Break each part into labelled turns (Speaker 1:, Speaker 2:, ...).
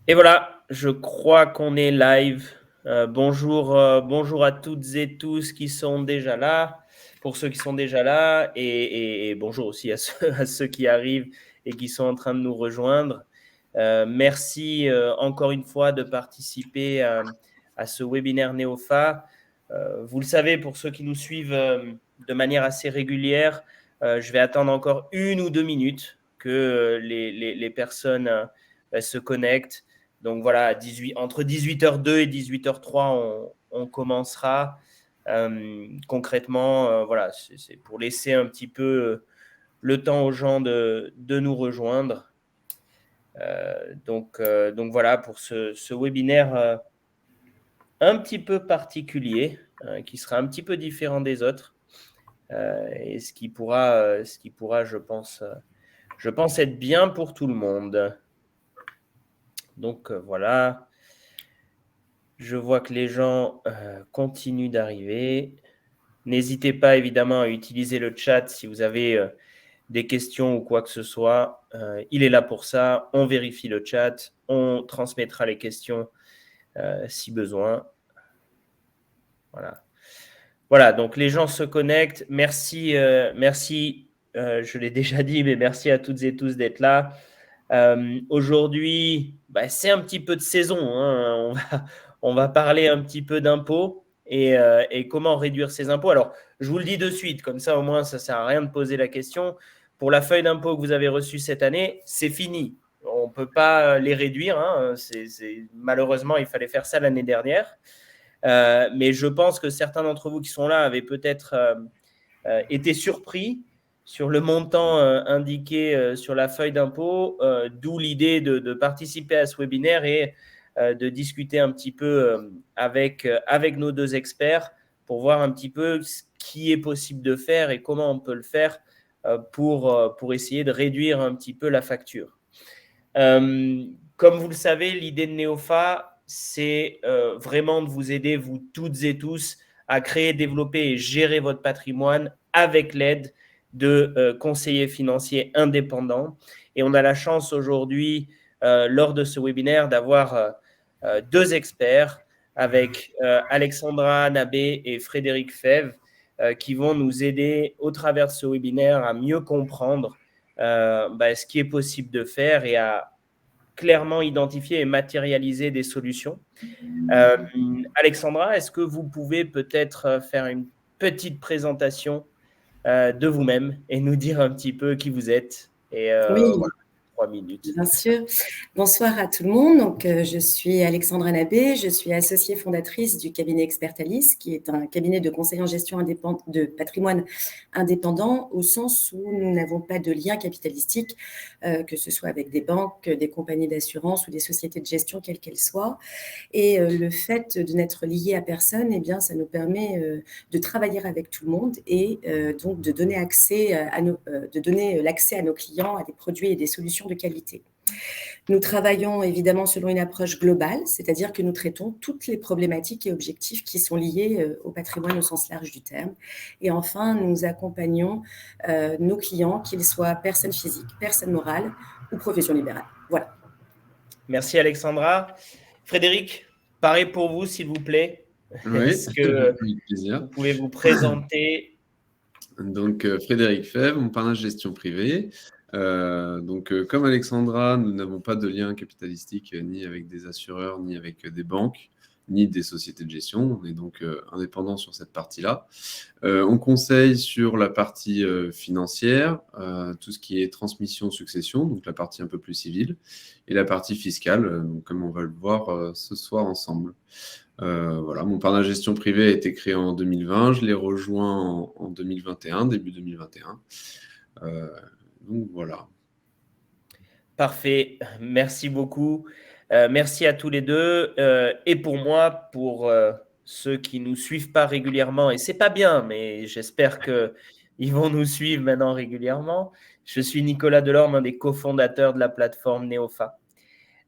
Speaker 1: Et voilà, je crois qu'on est live. Bonjour à toutes et tous qui sont déjà là, pour ceux qui sont déjà là, et bonjour aussi à à ceux qui arrivent et qui sont en train de nous rejoindre. Merci encore une fois de participer à ce webinaire Neofa. Vous le savez, pour ceux qui nous suivent de manière assez régulière, je vais attendre encore 1 ou 2 minutes que les personnes se connectent. Donc voilà, entre 18h02 et 18h03, on commencera. Concrètement, voilà, c'est pour laisser un petit peu le temps aux gens de nous rejoindre. Donc voilà, pour ce webinaire un petit peu particulier, qui sera un petit peu différent des autres, et ce qui pourra, je pense être bien pour tout le monde. Donc voilà. Je vois que les gens continuent d'arriver. N'hésitez pas évidemment à utiliser le chat si vous avez des questions ou quoi que ce soit. Il est là pour ça. On vérifie le chat. On transmettra les questions si besoin. Voilà. Voilà, donc les gens se connectent. Merci, je l'ai déjà dit, mais merci à toutes et tous d'être là. Aujourd'hui, c'est un petit peu de saison, hein. On va parler un petit peu d'impôts et comment réduire ces impôts. Alors, je vous le dis de suite, comme ça au moins ça ne sert à rien de poser la question. Pour la feuille d'impôt que vous avez reçue cette année, c'est fini. On ne peut pas les réduire, hein. Malheureusement, il fallait faire ça l'année dernière. Mais je pense que certains d'entre vous qui sont là avaient peut-être été surpris sur le montant indiqué sur la feuille d'impôt, d'où l'idée de participer à ce webinaire et de discuter un petit peu avec nos deux experts pour voir un petit peu ce qui est possible de faire et comment on peut le faire pour essayer de réduire un petit peu la facture. Comme vous le savez, l'idée de Neofa, c'est vraiment de vous aider, vous toutes et tous, à créer, développer et gérer votre patrimoine avec l'aide de conseillers financiers indépendants. Et on a la chance aujourd'hui, lors de ce webinaire, d'avoir deux experts avec Alexandra Nabé et Frédéric Fèvre qui vont nous aider au travers de ce webinaire à mieux comprendre ce qui est possible de faire et à clairement identifier et matérialiser des solutions. Alexandra, est-ce que vous pouvez peut-être faire une petite présentation de vous-même et nous dire un petit peu qui vous êtes et
Speaker 2: Oui.
Speaker 1: voilà, 3 minutes.
Speaker 2: Bien sûr. Bonsoir à tout le monde. Donc, je suis Alexandra Nabé, je suis associée fondatrice du cabinet Expertalis, qui est un cabinet de conseil en gestion de patrimoine indépendant, au sens où nous n'avons pas de lien capitalistique, que ce soit avec des banques, des compagnies d'assurance ou des sociétés de gestion, quelles qu'elles soient. Et le fait de n'être lié à personne, eh bien, ça nous permet de travailler avec tout le monde et donc de donner l'accès à nos clients à des produits et des solutions de qualité. Nous travaillons évidemment selon une approche globale, c'est-à-dire que nous traitons toutes les problématiques et objectifs qui sont liés au patrimoine au sens large du terme. Et enfin, nous accompagnons nos clients, qu'ils soient personnes physiques, personnes morales ou professions libérales. Voilà.
Speaker 1: Merci Alexandra. Frédéric, pareil pour vous, s'il vous plaît.
Speaker 3: Oui,
Speaker 1: Est-ce que
Speaker 3: avec plaisir.
Speaker 1: vous pouvez vous présenter?
Speaker 3: Donc, Frédéric Fèvre, mon parrain de gestion privée. Comme Alexandra, nous n'avons pas de lien capitalistique ni avec des assureurs, ni avec des banques, ni des sociétés de gestion. On est donc indépendant sur cette partie-là. On conseille sur la partie financière, tout ce qui est transmission-succession, donc la partie un peu plus civile, et la partie fiscale, comme on va le voir ce soir ensemble. Voilà, mon parrain de gestion privée a été créé en 2020. Je l'ai rejoint en 2021, début 2021. Donc voilà.
Speaker 1: Parfait, merci beaucoup. Merci à tous les deux. Et pour moi, pour ceux qui ne nous suivent pas régulièrement, et c'est pas bien, mais j'espère qu'ils vont nous suivre maintenant régulièrement. Je suis Nicolas Delorme, un des cofondateurs de la plateforme Neofa.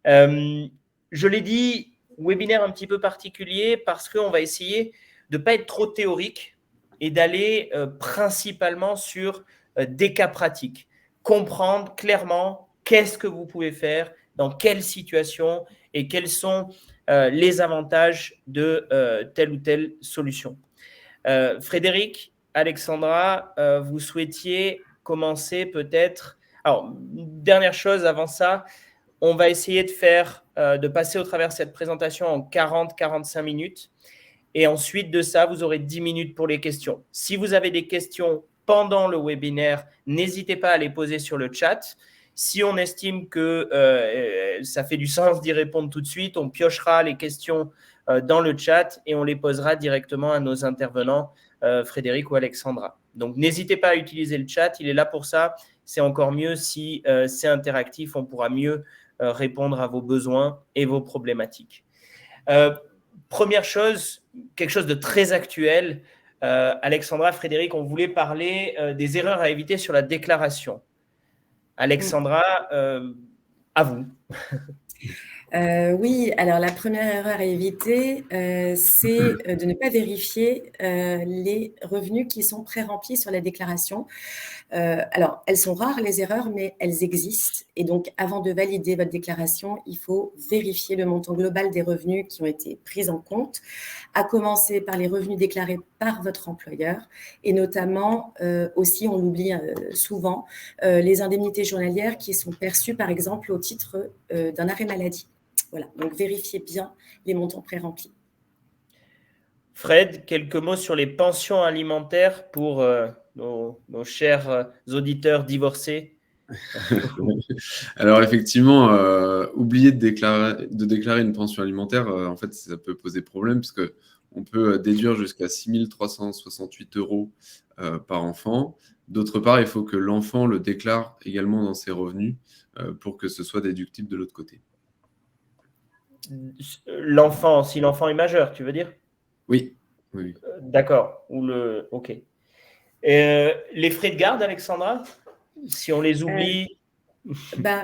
Speaker 1: Je l'ai dit, webinaire un petit peu particulier parce qu'on va essayer de ne pas être trop théorique et d'aller principalement sur des cas pratiques. Comprendre clairement qu'est-ce que vous pouvez faire, dans quelle situation et quels sont les avantages de telle ou telle solution. Frédéric, Alexandra, vous souhaitiez commencer peut-être. Alors, dernière chose avant ça, on va essayer de passer au travers de cette présentation en 40-45 minutes. Et ensuite de ça, vous aurez 10 minutes pour les questions. Si vous avez des questions pendant le webinaire, n'hésitez pas à les poser sur le chat. Si on estime que ça fait du sens d'y répondre tout de suite, on piochera les questions dans le chat et on les posera directement à nos intervenants, Frédéric ou Alexandra. Donc, n'hésitez pas à utiliser le chat, il est là pour ça. C'est encore mieux si c'est interactif, on pourra mieux répondre à vos besoins et vos problématiques. Première chose, quelque chose de très actuel. Alexandra, Frédéric, on voulait parler des erreurs à éviter sur la déclaration. Alexandra, à vous.
Speaker 2: Oui, alors la première erreur à éviter, c'est de ne pas vérifier les revenus qui sont pré-remplis sur la déclaration. Alors, elles sont rares, les erreurs, mais elles existent. Et donc, avant de valider votre déclaration, il faut vérifier le montant global des revenus qui ont été pris en compte, à commencer par les revenus déclarés par votre employeur et notamment, aussi, on l'oublie souvent, les indemnités journalières qui sont perçues, par exemple, au titre d'un arrêt maladie. Voilà, donc vérifiez bien les montants pré-remplis.
Speaker 1: Fred, quelques mots sur les pensions alimentaires pour nos chers auditeurs divorcés.
Speaker 3: Alors effectivement, oublier de déclarer une pension alimentaire, en fait, ça peut poser problème puisque on peut déduire jusqu'à 6 368 € par enfant. D'autre part, il faut que l'enfant le déclare également dans ses revenus pour que ce soit déductible de l'autre côté.
Speaker 1: L'enfant, si l'enfant est majeur, tu veux dire?
Speaker 3: Oui. Oui.
Speaker 1: D'accord. Ok. Les frais de garde, Alexandra, si on les oublie.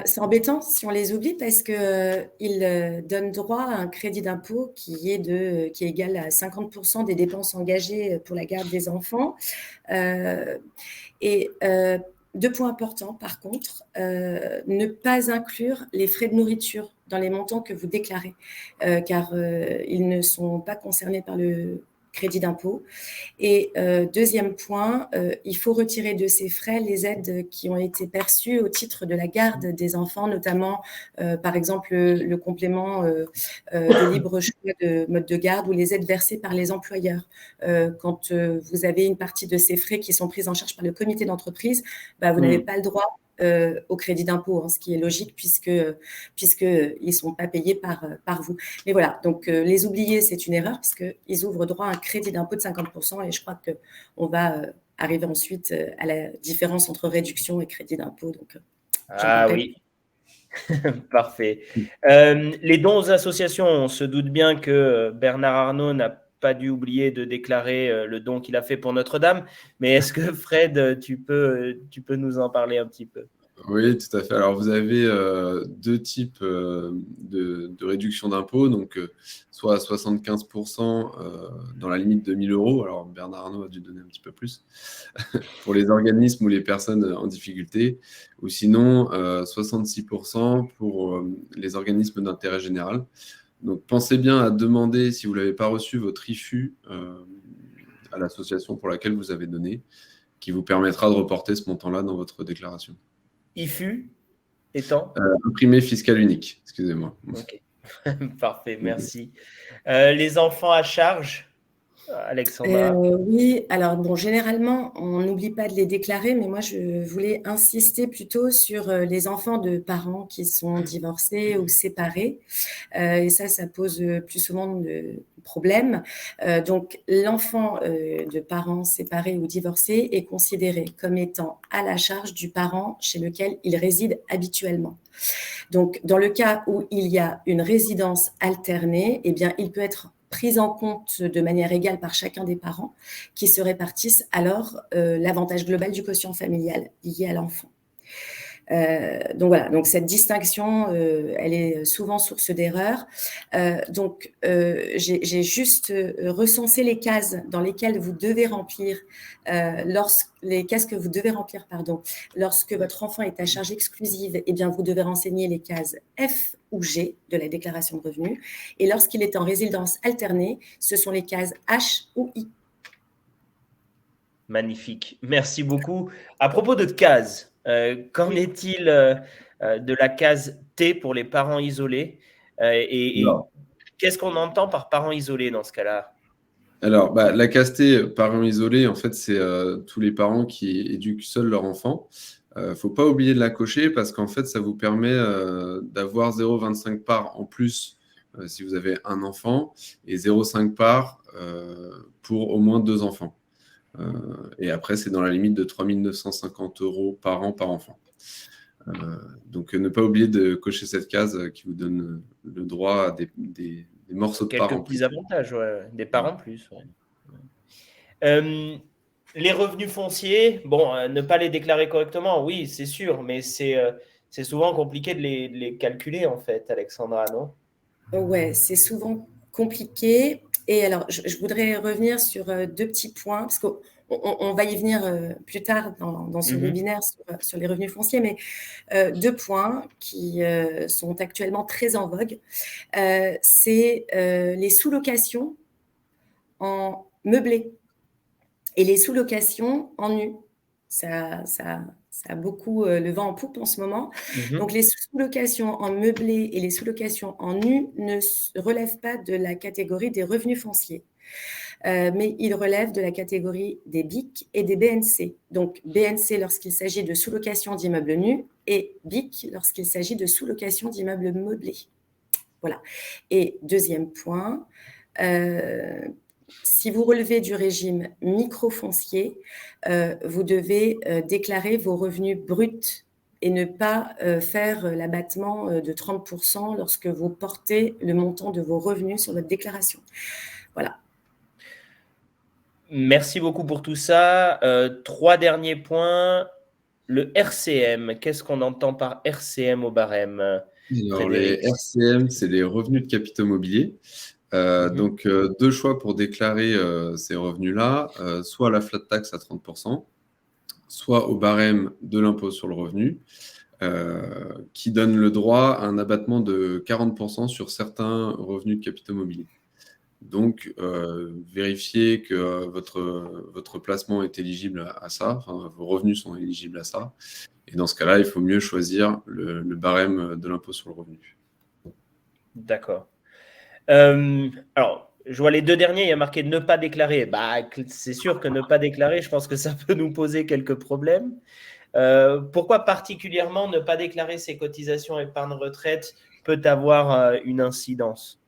Speaker 2: C'est embêtant si on les oublie parce qu'ils donnent droit à un crédit d'impôt qui est égal à 50% des dépenses engagées pour la garde des enfants. Deux points importants, par contre, ne pas inclure les frais de nourriture dans les montants que vous déclarez, car ils ne sont pas concernés par le crédit d'impôt. Et deuxième point, il faut retirer de ces frais les aides qui ont été perçues au titre de la garde des enfants, notamment par exemple le complément de libre choix de mode de garde ou les aides versées par les employeurs. Quand vous avez une partie de ces frais qui sont prises en charge par le comité d'entreprise, vous n'avez pas le droit au crédit d'impôt, ce qui est logique puisque ils sont pas payés par vous. Mais voilà, donc les oublier, c'est une erreur puisqu'ils ouvrent droit à un crédit d'impôt de 50% et je crois qu'on va arriver ensuite à la différence entre réduction et crédit d'impôt. Donc,
Speaker 1: oui, parfait. Les dons aux associations, on se doute bien que Bernard Arnault n'a pas dû oublier de déclarer le don qu'il a fait pour Notre-Dame. Mais est-ce que Fred, tu peux nous en parler un petit peu?
Speaker 3: Oui, tout à fait. Alors, vous avez deux types de réduction d'impôt, donc soit à 75% dans la limite de 1 000 €. Alors, Bernard Arnault a dû donner un petit peu plus pour les organismes ou les personnes en difficulté, ou sinon 66% pour les organismes d'intérêt général. Donc, pensez bien à demander, si vous ne l'avez pas reçu, votre IFU à l'association pour laquelle vous avez donné, qui vous permettra de reporter ce montant-là dans votre déclaration.
Speaker 1: IFU étant
Speaker 3: imprimé fiscal unique, excusez-moi.
Speaker 1: Ok, parfait, merci. Les enfants à charge, Alexandra?
Speaker 2: Oui, alors bon, généralement, on n'oublie pas de les déclarer, mais moi, je voulais insister plutôt sur les enfants de parents qui sont divorcés ou séparés. Et ça pose plus souvent de problèmes. Donc, l'enfant de parents séparés ou divorcés est considéré comme étant à la charge du parent chez lequel il réside habituellement. Donc, dans le cas où il y a une résidence alternée, eh bien, il peut être prise en compte de manière égale par chacun des parents qui se répartissent alors l'avantage global du quotient familial lié à l'enfant. Donc voilà, donc cette distinction, elle est souvent source d'erreur. J'ai juste recensé les cases dans lesquelles vous devez remplir, les cases que vous devez remplir, pardon, lorsque votre enfant est à charge exclusive, eh bien vous devez renseigner les cases F ou G de la déclaration de revenus. Et lorsqu'il est en résidence alternée, ce sont les cases H ou I.
Speaker 1: Magnifique. Merci beaucoup. À propos de cases, qu'en est-il de la case T pour les parents isolés et qu'est-ce qu'on entend par parents isolés dans ce cas-là?
Speaker 3: Alors, la case T, parents isolés, en fait, c'est tous les parents qui éduquent seuls leur enfant. Faut pas oublier de la cocher parce qu'en fait, ça vous permet d'avoir 0,25 parts en plus si vous avez un enfant et 0,5 parts pour au moins 2 enfants. Et après, c'est dans la limite de 3 950 € par an par enfant. Donc, ne pas oublier de cocher cette case qui vous donne le droit à des morceaux de parts en plus.
Speaker 1: Quelques petits avantages, ouais. Des parts en plus. Ouais. Les revenus fonciers, bon, ne pas les déclarer correctement, oui, c'est sûr, mais c'est souvent compliqué de les calculer, en fait, Alexandra, non?
Speaker 2: Ouais, c'est souvent compliqué. Et alors, je voudrais revenir sur 2 petits points, parce qu'on va y venir plus tard dans ce webinaire sur les revenus fonciers, mais 2 points qui sont actuellement très en vogue. C'est les sous-locations en meublé et les sous-locations en nu. Ça a beaucoup le vent en poupe en ce moment. Donc, les sous-locations en meublé et les sous-locations en nu ne relèvent pas de la catégorie des revenus fonciers, mais ils relèvent de la catégorie des BIC et des BNC. Donc, BNC lorsqu'il s'agit de sous-location d'immeubles nus et BIC lorsqu'il s'agit de sous-location d'immeubles meublés. Voilà. Et deuxième point, si vous relevez du régime microfoncier, vous devez déclarer vos revenus bruts et ne pas faire l'abattement de 30% lorsque vous portez le montant de vos revenus sur votre déclaration. Voilà.
Speaker 1: Merci beaucoup pour tout ça. 3 derniers points. Le RCM, qu'est-ce qu'on entend par RCM au barème?
Speaker 3: Alors, les RCM, c'est les revenus de capitaux mobiliers. Donc, 2 choix pour déclarer ces revenus-là, soit la flat tax à 30%, soit au barème de l'impôt sur le revenu, qui donne le droit à un abattement de 40% sur certains revenus de capitaux mobiliers. Donc, vérifiez que votre placement est éligible à ça, enfin, vos revenus sont éligibles à ça. Et dans ce cas-là, il faut mieux choisir le barème de l'impôt sur le revenu.
Speaker 1: D'accord. Alors, je vois les 2 derniers, il y a marqué ne pas déclarer. C'est sûr que ne pas déclarer, je pense que ça peut nous poser quelques problèmes. Pourquoi particulièrement ne pas déclarer ses cotisations épargne retraite peut avoir une incidence?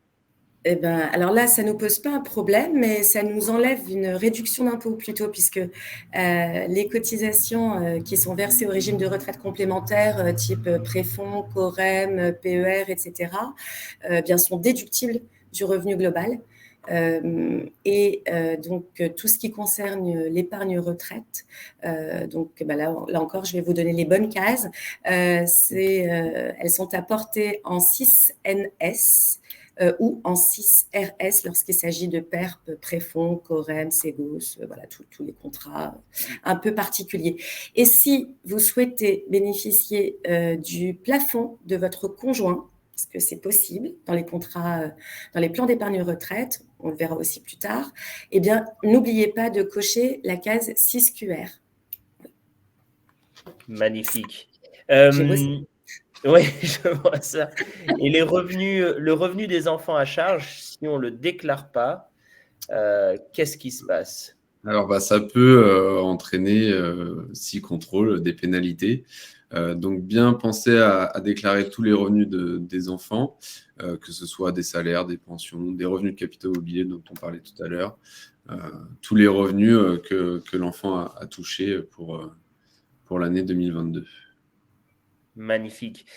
Speaker 2: Eh ben, alors là, ça ne nous pose pas un problème, mais ça nous enlève une réduction d'impôt plutôt, puisque les cotisations qui sont versées au régime de retraite complémentaire, type préfonds, Corem, PER, etc., bien, sont déductibles du revenu global. Donc, tout ce qui concerne l'épargne retraite, là encore, je vais vous donner les bonnes cases. Elles sont apportées en 6NS, ou en 6RS lorsqu'il s'agit de PERP, préfonds, Corem, Ségos, voilà, tous les contrats un peu particuliers. Et si vous souhaitez bénéficier du plafond de votre conjoint, parce que c'est possible dans les contrats, dans les plans d'épargne retraite, on le verra aussi plus tard, eh bien, n'oubliez pas de cocher la case 6QR.
Speaker 1: Magnifique.
Speaker 2: J'ai bossé.
Speaker 1: Oui, je vois ça. Et le revenu des enfants à charge, si on ne le déclare pas, qu'est-ce qui se passe?
Speaker 3: Alors, ça peut entraîner, si contrôle, des pénalités. Donc, bien penser à déclarer tous les revenus des enfants, que ce soit des salaires, des pensions, des revenus de capitaux mobiliers dont on parlait tout à l'heure, tous les revenus que l'enfant a touchés pour l'année 2022.
Speaker 1: Magnifique.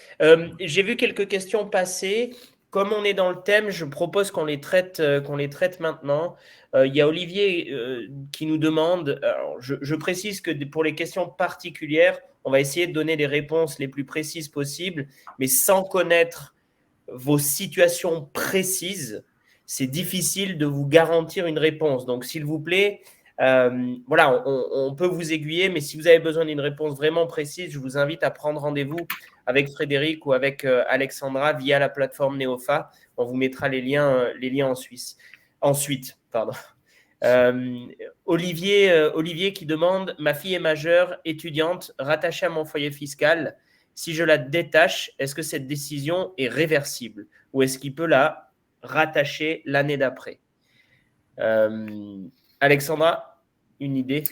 Speaker 1: J'ai vu quelques questions passer. comme on est dans le thème, je propose qu'on les traite maintenant. Il y a Olivier qui nous demande, alors je précise que pour les questions particulières, on va essayer de donner les réponses les plus précises possibles, mais sans connaître vos situations précises, c'est difficile de vous garantir une réponse. Donc, s'il vous plaît, voilà, on peut vous aiguiller, mais si vous avez besoin d'une réponse vraiment précise, je vous invite à prendre rendez-vous avec Frédéric ou avec Alexandra via la plateforme Neofa. On vous mettra les liens ensuite. Pardon. Olivier qui demande: ma fille est majeure, étudiante, rattachée à mon foyer fiscal. Si je la détache, est-ce que cette décision est réversible ou est-ce qu'il peut la rattacher l'année d'après? Alexandra, une idée?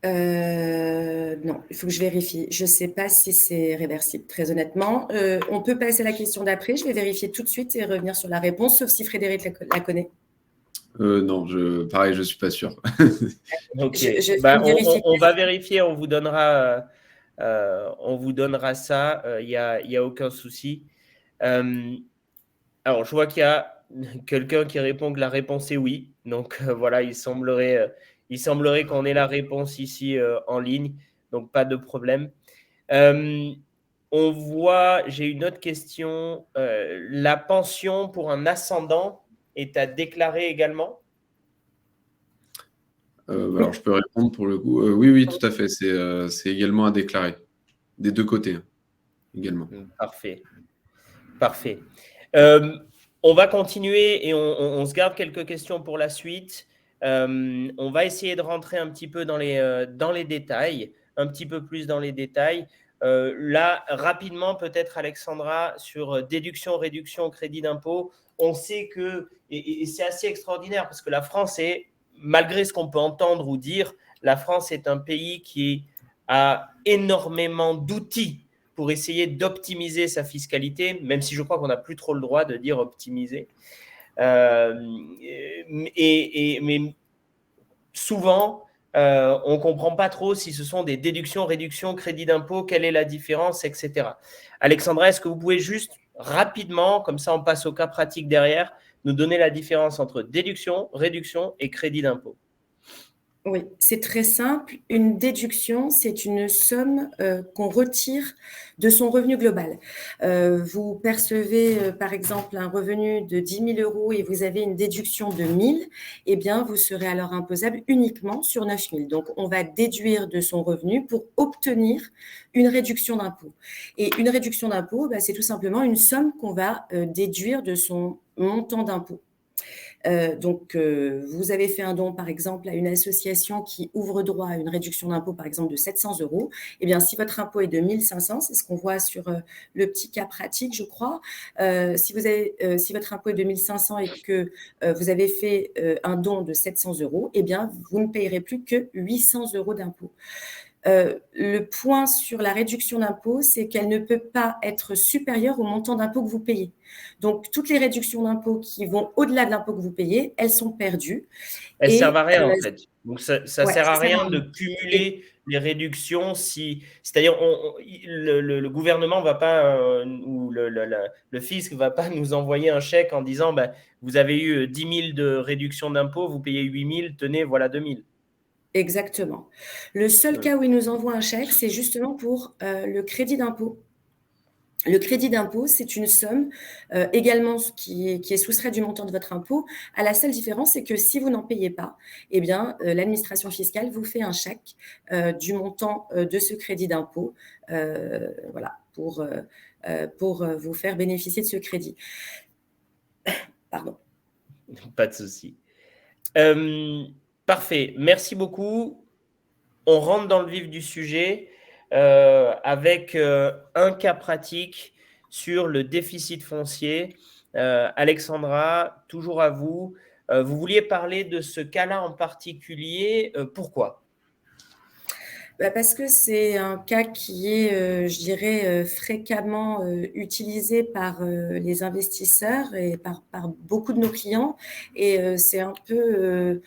Speaker 2: Non, il faut que je vérifie. Je ne sais pas si c'est réversible, très honnêtement. On peut passer à la question d'après. Je vais vérifier tout de suite et revenir sur la réponse, sauf si Frédéric la connaît.
Speaker 3: Non, pareil, je ne suis pas sûr.
Speaker 1: Ok. On va vérifier, on vous donnera ça. Il n'y a aucun souci. Alors, je vois qu'il y a quelqu'un qui répond que la réponse est oui. Donc, voilà, il semblerait qu'on ait la réponse ici en ligne. Donc, pas de problème. On voit, j'ai une autre question. La pension pour un ascendant est à déclarer également?
Speaker 3: Alors, je peux répondre pour le coup. Oui, tout à fait. C'est également à déclarer. Des deux côtés, hein, également.
Speaker 1: Parfait. On va continuer et on se garde quelques questions pour la suite. On va essayer de rentrer un petit peu dans les détails, un petit peu plus dans les détails. Là, rapidement, peut-être Alexandra, sur déduction, réduction, crédit d'impôt, on sait que, et c'est assez extraordinaire parce que la France est, malgré ce qu'on peut entendre ou dire, la France est un pays qui a énormément d'outils pour essayer d'optimiser sa fiscalité, même si je crois qu'on n'a plus trop le droit de dire optimiser. Mais souvent, on ne comprend pas trop si ce sont des déductions, réductions, crédits d'impôt, quelle est la différence, etc. Alexandra, est-ce que vous pouvez juste rapidement, comme ça on passe au cas pratique derrière, nous donner la différence entre déduction, réduction et crédit d'impôt?
Speaker 2: Oui, c'est très simple. Une déduction, c'est une somme qu'on retire de son revenu global. Vous percevez, par exemple, un revenu de 10 000 € et vous avez une déduction de 1 000, eh bien, vous serez alors imposable uniquement sur 9 000. Donc, on va déduire de son revenu pour obtenir une réduction d'impôt. Et une réduction d'impôt, c'est tout simplement une somme qu'on va déduire de son montant d'impôt. Donc, vous avez fait un don, par exemple, à une association qui ouvre droit à une réduction d'impôt, par exemple, de 700 €. Eh bien, si votre impôt est de 1 500, c'est ce qu'on voit sur le petit cas pratique, je crois. Si votre impôt est de 1 500 et que vous avez fait un don de 700 €, eh bien, vous ne payerez plus que 800 € d'impôt. Le point sur la réduction d'impôt, c'est qu'elle ne peut pas être supérieure au montant d'impôt que vous payez. Donc, toutes les réductions d'impôt qui vont au-delà de l'impôt que vous payez, elles sont perdues.
Speaker 1: Elles ne servent à rien, en fait. Donc, ça ne sert à rien de cumuler les réductions. C'est-à-dire, le gouvernement ne va pas, ou le fisc ne va pas nous envoyer un chèque en disant vous avez eu 10 000 de réduction d'impôt, vous payez 8 000, tenez, voilà 2 000.
Speaker 2: Exactement. Le seul cas où il nous envoie un chèque, c'est justement pour le crédit d'impôt. Le crédit d'impôt, c'est une somme également qui est soustrait du montant de votre impôt. À la seule différence, c'est que si vous n'en payez pas, eh bien, l'administration fiscale vous fait un chèque du montant de ce crédit d'impôt, voilà, pour vous faire bénéficier de ce crédit. Pardon.
Speaker 1: Pas de souci. Parfait, merci beaucoup. On rentre dans le vif du sujet avec un cas pratique sur le déficit foncier. Alexandra, toujours à vous. Vous vouliez parler de ce cas-là en particulier. Pourquoi ?
Speaker 2: Parce que c'est un cas qui est, je dirais, fréquemment utilisé par les investisseurs et par beaucoup de nos clients. Et c'est un peu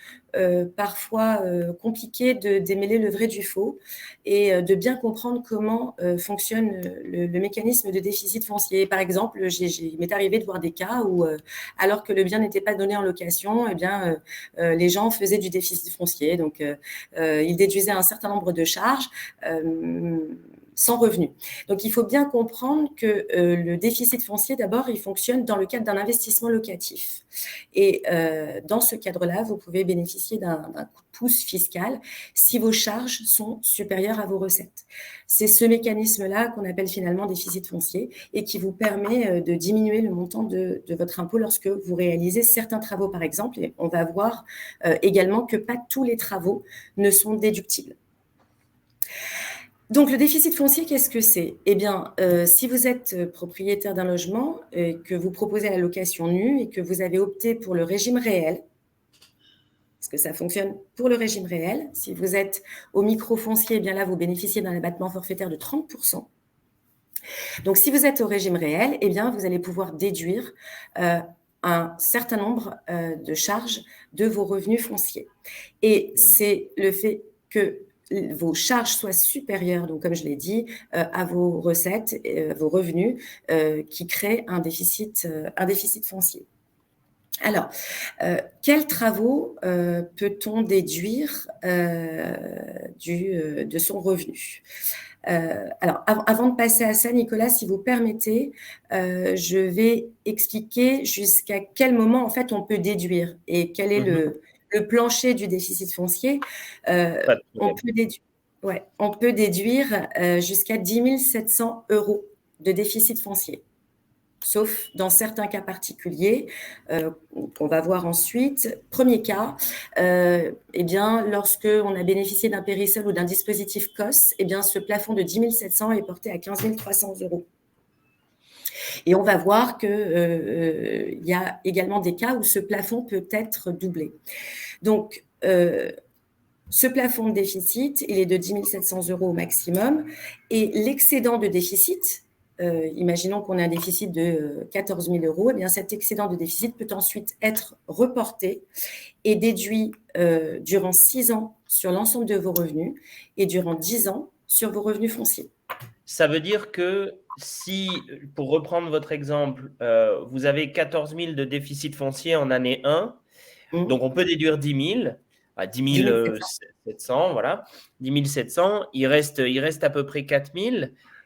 Speaker 2: parfois compliqué de démêler le vrai du faux et de bien comprendre comment fonctionne le mécanisme de déficit foncier. Par exemple, il m'est arrivé de voir des cas où, alors que le bien n'était pas donné en location, eh bien, les gens faisaient du déficit foncier. Donc, ils déduisaient un certain nombre de charges sans revenu. Donc, il faut bien comprendre que le déficit foncier, d'abord, il fonctionne dans le cadre d'un investissement locatif. Et dans ce cadre-là, vous pouvez bénéficier d'un coup de pouce fiscal si vos charges sont supérieures à vos recettes. C'est ce mécanisme-là qu'on appelle finalement déficit foncier et qui vous permet de diminuer le montant de votre impôt lorsque vous réalisez certains travaux, par exemple. Et on va voir également que pas tous les travaux ne sont déductibles. Donc, le déficit foncier, qu'est-ce que c'est? Eh bien, si vous êtes propriétaire d'un logement et que vous proposez la location nue et que vous avez opté pour le régime réel, parce que ça fonctionne pour le régime réel, si vous êtes au micro-foncier, eh bien là, vous bénéficiez d'un abattement forfaitaire de 30%. Donc, si vous êtes au régime réel, eh bien, vous allez pouvoir déduire un certain nombre de charges de vos revenus fonciers. Et c'est le fait que vos charges soient supérieures, donc comme je l'ai dit, à vos recettes, vos revenus, qui créent un déficit foncier. Alors, quels travaux peut-on déduire de son revenu? Alors, avant de passer à ça, Nicolas, si vous permettez, je vais expliquer jusqu'à quel moment, en fait, on peut déduire et quel est le plancher du déficit foncier. On peut déduire jusqu'à 10 700 € de déficit foncier, sauf dans certains cas particuliers qu'on va voir ensuite. Premier cas, eh bien, lorsque on a bénéficié d'un périsol ou d'un dispositif COS, eh bien, ce plafond de 10 700 est porté à 15 300 €. Et on va voir qu'il y a également des cas où ce plafond peut être doublé. Donc, ce plafond de déficit, il est de 10 700 € au maximum. Et l'excédent de déficit, imaginons qu'on a un déficit de 14 000 €, eh bien cet excédent de déficit peut ensuite être reporté et déduit durant 6 ans sur l'ensemble de vos revenus et durant 10 ans sur vos revenus fonciers.
Speaker 1: Ça veut dire que si, pour reprendre votre exemple, vous avez 14 000 de déficit foncier en année 1, donc on peut déduire 10 000, à 10 700, voilà, 10 700, il reste à peu près 4 000,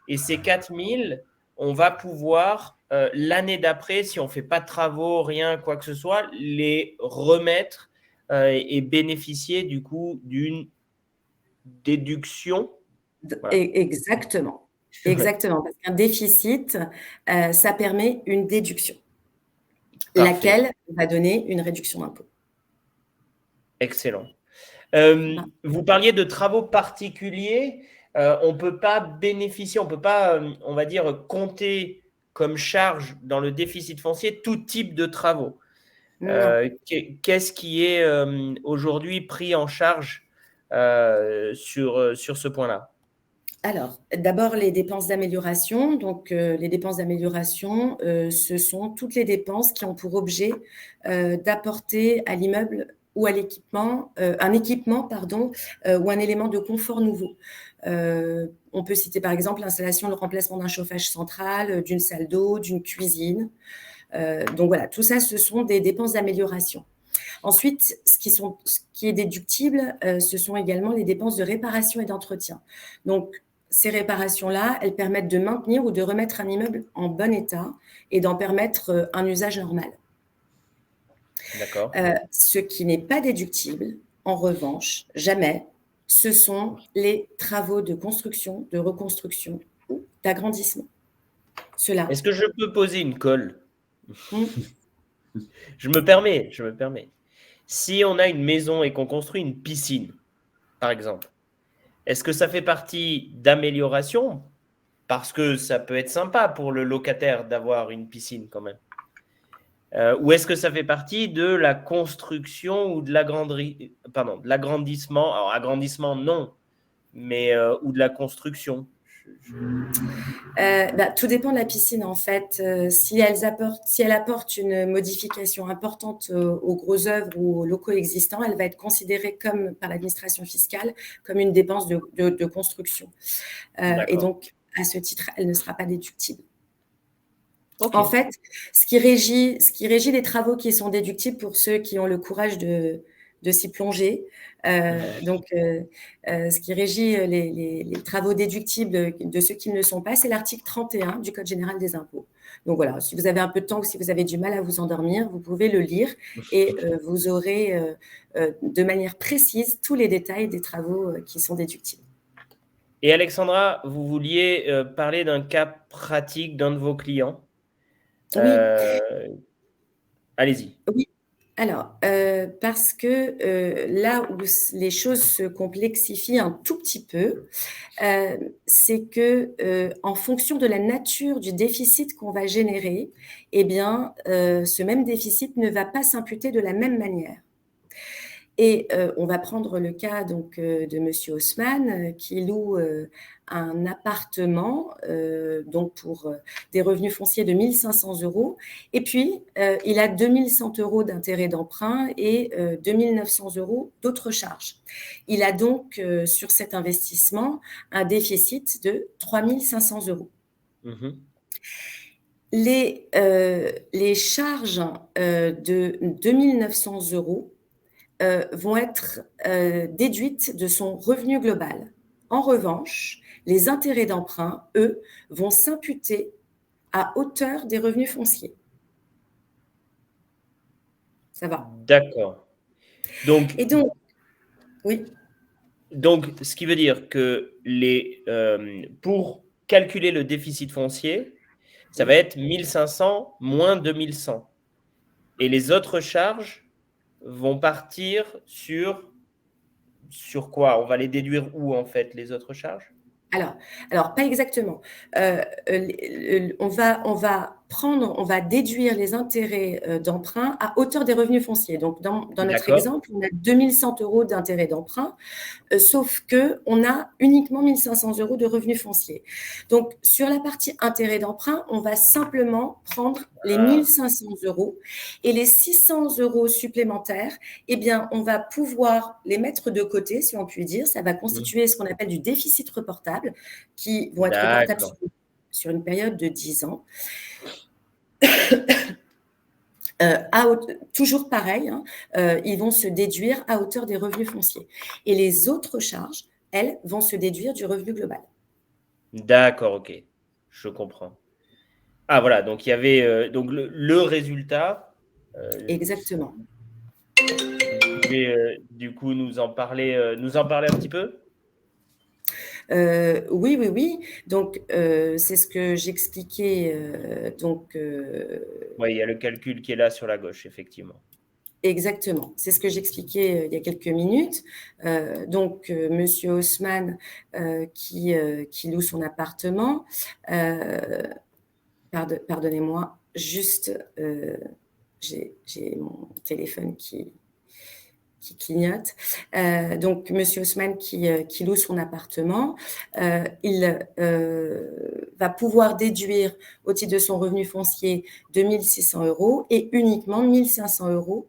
Speaker 1: et ces 4 000, on va pouvoir, l'année d'après, si on ne fait pas de travaux, rien, quoi que ce soit, les remettre et bénéficier du coup d'une déduction.
Speaker 2: Voilà. Exactement. Exactement, parce qu'un déficit, ça permet une déduction, laquelle va donner une réduction d'impôt.
Speaker 1: Excellent. Vous parliez de travaux particuliers. On ne peut pas bénéficier, on ne peut pas, on va dire, compter comme charge dans le déficit foncier tout type de travaux. Qu'est-ce qui est aujourd'hui pris en charge sur ce point-là?
Speaker 2: Alors, d'abord, les dépenses d'amélioration. Donc, les dépenses d'amélioration, ce sont toutes les dépenses qui ont pour objet d'apporter à l'immeuble ou à l'équipement, un équipement, ou un élément de confort nouveau. On peut citer par exemple l'installation, le remplacement d'un chauffage central, d'une salle d'eau, d'une cuisine. Donc voilà, tout ça, ce sont des dépenses d'amélioration. Ensuite, ce qui est déductible, ce sont également les dépenses de réparation et d'entretien. Donc, ces réparations-là, elles permettent de maintenir ou de remettre un immeuble en bon état et d'en permettre un usage normal.
Speaker 1: D'accord.
Speaker 2: Ce qui n'est pas déductible, en revanche, jamais, ce sont les travaux de construction, de reconstruction ou d'agrandissement.
Speaker 1: Est-ce que je peux poser une colle? Je me permets. Si on a une maison et qu'on construit une piscine, par exemple, est-ce que ça fait partie d'amélioration? Parce que ça peut être sympa pour le locataire d'avoir une piscine quand même. Ou est-ce que ça fait partie de la construction ou de l'agrandissement? Alors, agrandissement, non, mais ou de la construction.
Speaker 2: Tout dépend de la piscine, en fait. Si elle apporte une modification importante aux gros œuvres ou aux locaux existants, elle va être considérée par l'administration fiscale comme une dépense de construction. Et donc, à ce titre, elle ne sera pas déductible. Okay. En fait, ce qui régit les travaux qui sont déductibles pour ceux qui ont le courage de s'y plonger. Ce qui régit les travaux déductibles de ceux qui ne le sont pas, c'est l'article 31 du Code général des impôts. Donc voilà, si vous avez un peu de temps ou si vous avez du mal à vous endormir, vous pouvez le lire et vous aurez de manière précise tous les détails des travaux qui sont déductibles.
Speaker 1: Et Alexandra, vous vouliez parler d'un cas pratique d'un de vos clients.
Speaker 2: Oui.
Speaker 1: Allez-y.
Speaker 2: Oui. Alors, parce que là où les choses se complexifient un tout petit peu, c'est que en fonction de la nature du déficit qu'on va générer, eh bien, ce même déficit ne va pas s'imputer de la même manière. Et on va prendre le cas donc de Monsieur Haussmann qui loue un appartement donc pour des revenus fonciers de 1 500 €. Et puis, il a 2 100 € d'intérêt d'emprunt et 2 900 € d'autres charges. Il a donc sur cet investissement un déficit de 3 500 €.
Speaker 1: Mmh.
Speaker 2: Les charges de 2 900 € vont être déduites de son revenu global. En revanche, les intérêts d'emprunt, eux, vont s'imputer à hauteur des revenus fonciers. Ça va?
Speaker 1: D'accord. Donc,
Speaker 2: oui.
Speaker 1: Donc, ce qui veut dire que pour calculer le déficit foncier, ça va être 1 500 moins 2 100. Et les autres charges vont partir sur quoi? On va les déduire où, en fait, les autres charges?
Speaker 2: Alors, pas exactement. On va déduire les intérêts d'emprunt à hauteur des revenus fonciers. Donc, dans notre exemple, on a 2 100 € d'intérêt d'emprunt, sauf qu'on a uniquement 1 500 € de revenus fonciers. Donc, sur la partie intérêt d'emprunt, on va simplement prendre les 1 500 € et les 600 € supplémentaires, eh bien, on va pouvoir les mettre de côté, si on peut dire. Ça va constituer ce qu'on appelle du déficit reportable, qui vont être reportables sur une période de 10 ans. Toujours pareil, hein, ils vont se déduire à hauteur des revenus fonciers. Et les autres charges, elles, vont se déduire du revenu global.
Speaker 1: D'accord, ok. Je comprends. Ah voilà, donc il y avait donc le résultat.
Speaker 2: Exactement.
Speaker 1: Vous pouvez du coup nous en parler un petit peu?
Speaker 2: Oui. Donc, c'est ce que j'expliquais.
Speaker 1: Oui, il y a le calcul qui est là sur la gauche, effectivement.
Speaker 2: Exactement. C'est ce que j'expliquais il y a quelques minutes. Monsieur Haussmann qui loue son appartement. Pardonnez-moi, juste, j'ai mon téléphone qui clignote. Monsieur Haussmann qui loue son appartement, il va pouvoir déduire au titre de son revenu foncier 2 600 € et uniquement 1 500 €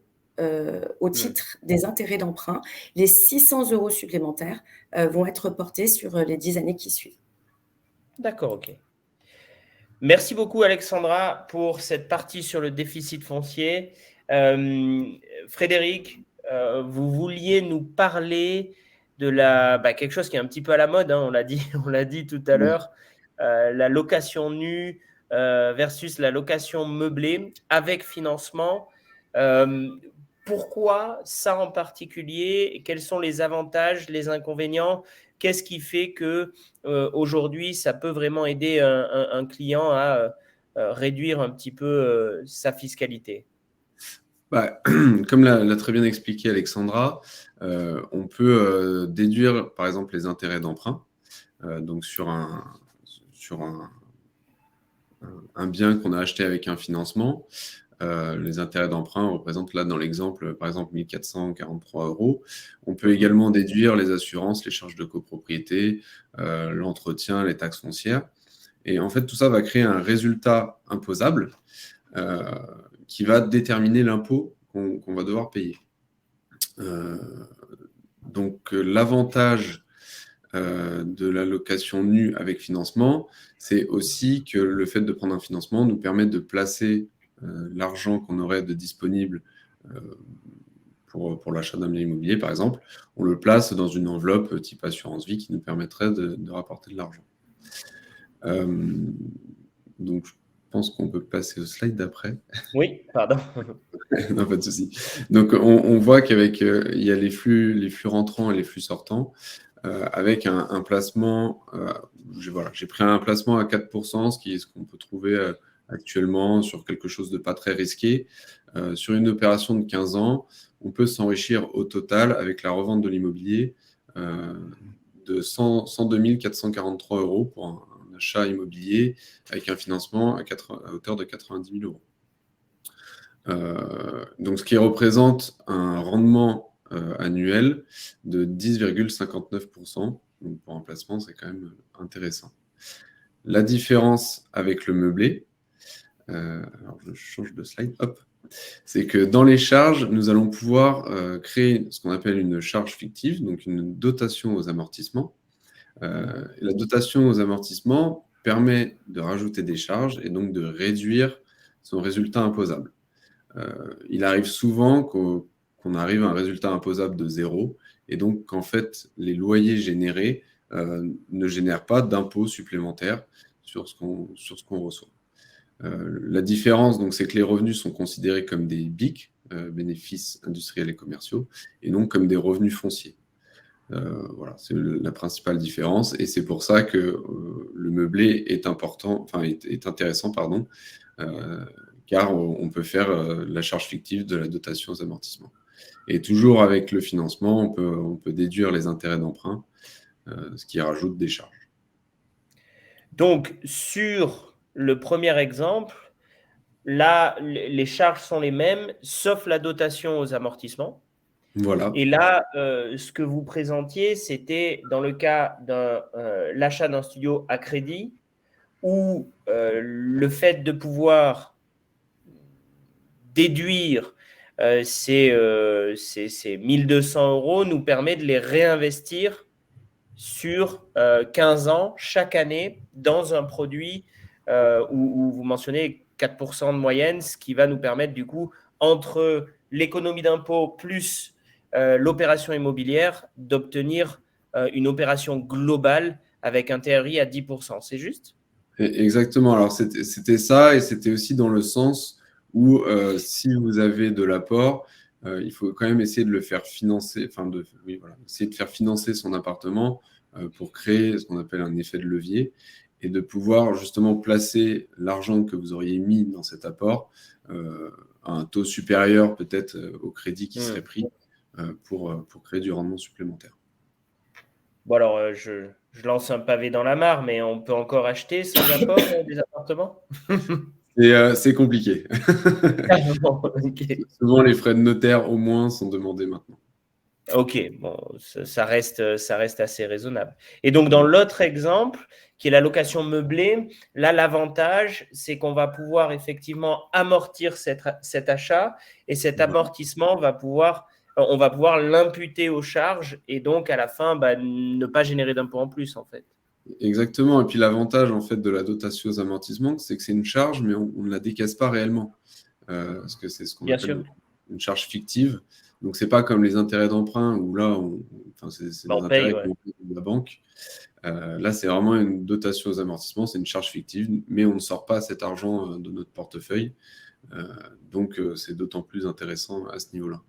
Speaker 2: au titre des intérêts d'emprunt. Les 600 € supplémentaires vont être portés sur les 10 années qui suivent.
Speaker 1: D'accord, ok. Merci beaucoup Alexandra pour cette partie sur le déficit foncier. Frédéric, vous vouliez nous parler de quelque chose qui est un petit peu à la mode, hein, on l'a dit tout à l'heure, la location nue versus la location meublée avec financement. Pourquoi ça en particulier? Quels sont les avantages, les inconvénients? Qu'est-ce qui fait que aujourd'hui, ça peut vraiment aider un client à réduire un petit peu sa fiscalité?
Speaker 3: Comme l'a très bien expliqué Alexandra, on peut déduire par exemple les intérêts d'emprunt donc sur un bien qu'on a acheté avec un financement. Les intérêts d'emprunt représentent là dans l'exemple par exemple 1 443 €. On peut également déduire les assurances, les charges de copropriété, l'entretien, les taxes foncières. Et en fait, tout ça va créer un résultat imposable qui va déterminer l'impôt qu'on va devoir payer. Donc, l'avantage de la location nue avec financement, c'est aussi que le fait de prendre un financement nous permet de placer l'argent qu'on aurait de disponible pour l'achat d'un bien immobilier, par exemple, on le place dans une enveloppe type assurance vie qui nous permettrait de rapporter de l'argent. Donc, je pense qu'on peut passer au slide d'après.
Speaker 1: Oui, pardon.
Speaker 3: Non, pas de souci. Donc, on voit qu'avec il y a les flux rentrants et les flux sortants, avec un placement, j'ai pris un placement à 4%, ce qu'on peut trouver actuellement sur quelque chose de pas très risqué. Sur une opération de 15 ans, on peut s'enrichir au total avec la revente de l'immobilier de 102 443 € pour un achat immobilier avec un financement à hauteur de 90 000 €. Donc, ce qui représente un rendement annuel de 10,59%. Donc, pour un placement, c'est quand même intéressant. La différence avec le meublé, alors je change de slide, hop, c'est que dans les charges, nous allons pouvoir créer ce qu'on appelle une charge fictive, donc une dotation aux amortissements. La dotation aux amortissements permet de rajouter des charges et donc de réduire son résultat imposable. Il arrive souvent qu'on arrive à un résultat imposable de 0 et donc qu'en fait, les loyers générés ne génèrent pas d'impôts supplémentaires sur ce qu'on reçoit. La différence, donc, c'est que les revenus sont considérés comme des BIC, bénéfices industriels et commerciaux, et non comme des revenus fonciers. Voilà, c'est la principale différence, et c'est pour ça que le meublé est intéressant, pardon, car on peut faire la charge fictive de la dotation aux amortissements. Et toujours avec le financement, on peut déduire les intérêts d'emprunt, ce qui rajoute des charges.
Speaker 1: Donc, sur le premier exemple, là, les charges sont les mêmes, sauf la dotation aux amortissements.
Speaker 3: Voilà.
Speaker 1: Et là, ce que vous présentiez, c'était dans le cas de l'achat d'un studio à crédit, où le fait de pouvoir déduire ces 1 200 € nous permet de les réinvestir sur 15 ans, chaque année, dans un produit où vous mentionnez 4% de moyenne, ce qui va nous permettre, du coup, entre l'économie d'impôt plus l'opération immobilière, d'obtenir une opération globale avec un TRI à 10%. C'est juste ?
Speaker 3: Exactement. Alors, c'était ça, et c'était aussi dans le sens où si vous avez de l'apport, il faut quand même essayer de le faire financer, essayer de faire financer son appartement pour créer ce qu'on appelle un effet de levier et de pouvoir justement placer l'argent que vous auriez mis dans cet apport à un taux supérieur peut-être au crédit qui serait pris pour créer du rendement supplémentaire.
Speaker 1: Bon, alors, je lance un pavé dans la mare, mais on peut encore acheter sans apport des appartements ?
Speaker 3: C'est compliqué.
Speaker 1: Okay.
Speaker 3: Souvent, les frais de notaire, au moins, sont demandés maintenant.
Speaker 1: Ok, bon, ça reste assez raisonnable. Et donc, dans l'autre exemple, qui est la location meublée, là, l'avantage, c'est qu'on va pouvoir effectivement amortir cet achat, et cet amortissement on va pouvoir l'imputer aux charges, et donc, à la fin, ne pas générer d'impôt en plus, en fait.
Speaker 3: Exactement. Et puis, l'avantage, en fait, de la dotation aux amortissements, c'est que c'est une charge, mais on ne la décaisse pas réellement. Parce que c'est ce qu'on appelle une charge fictive. Donc, c'est pas comme les intérêts d'emprunt où là, c'est des intérêts qu'on paye de la banque. Là, c'est vraiment une dotation aux amortissements, c'est une charge fictive, mais on ne sort pas cet argent de notre portefeuille. Donc, c'est d'autant plus intéressant à ce niveau-là.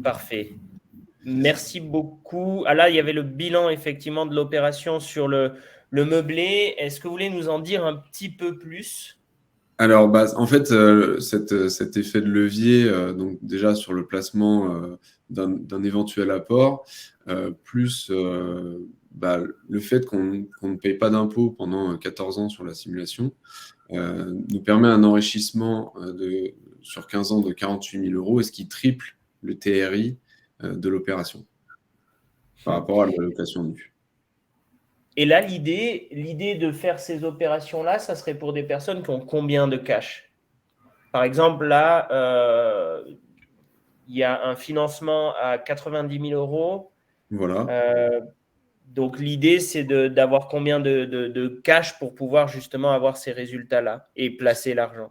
Speaker 1: Parfait. Merci beaucoup. Ah là, il y avait le bilan effectivement de l'opération sur le meublé. Est-ce que vous voulez nous en dire un petit peu plus ?
Speaker 3: Alors, en fait, cet effet de levier, donc déjà sur le placement d'un éventuel apport, plus le fait qu'on ne paye pas d'impôt pendant 14 ans sur la simulation, nous permet un enrichissement sur 15 ans de 48 000 €, et ce qui triple le TRI de l'opération par rapport à la location nue.
Speaker 1: Et là, l'idée de faire ces opérations-là, ça serait pour des personnes qui ont combien de cash? Par exemple, là, il y a un financement à 90 000 euros.
Speaker 3: Voilà.
Speaker 1: Donc, l'idée, c'est d'avoir combien de cash pour pouvoir justement avoir ces résultats-là et placer l'argent.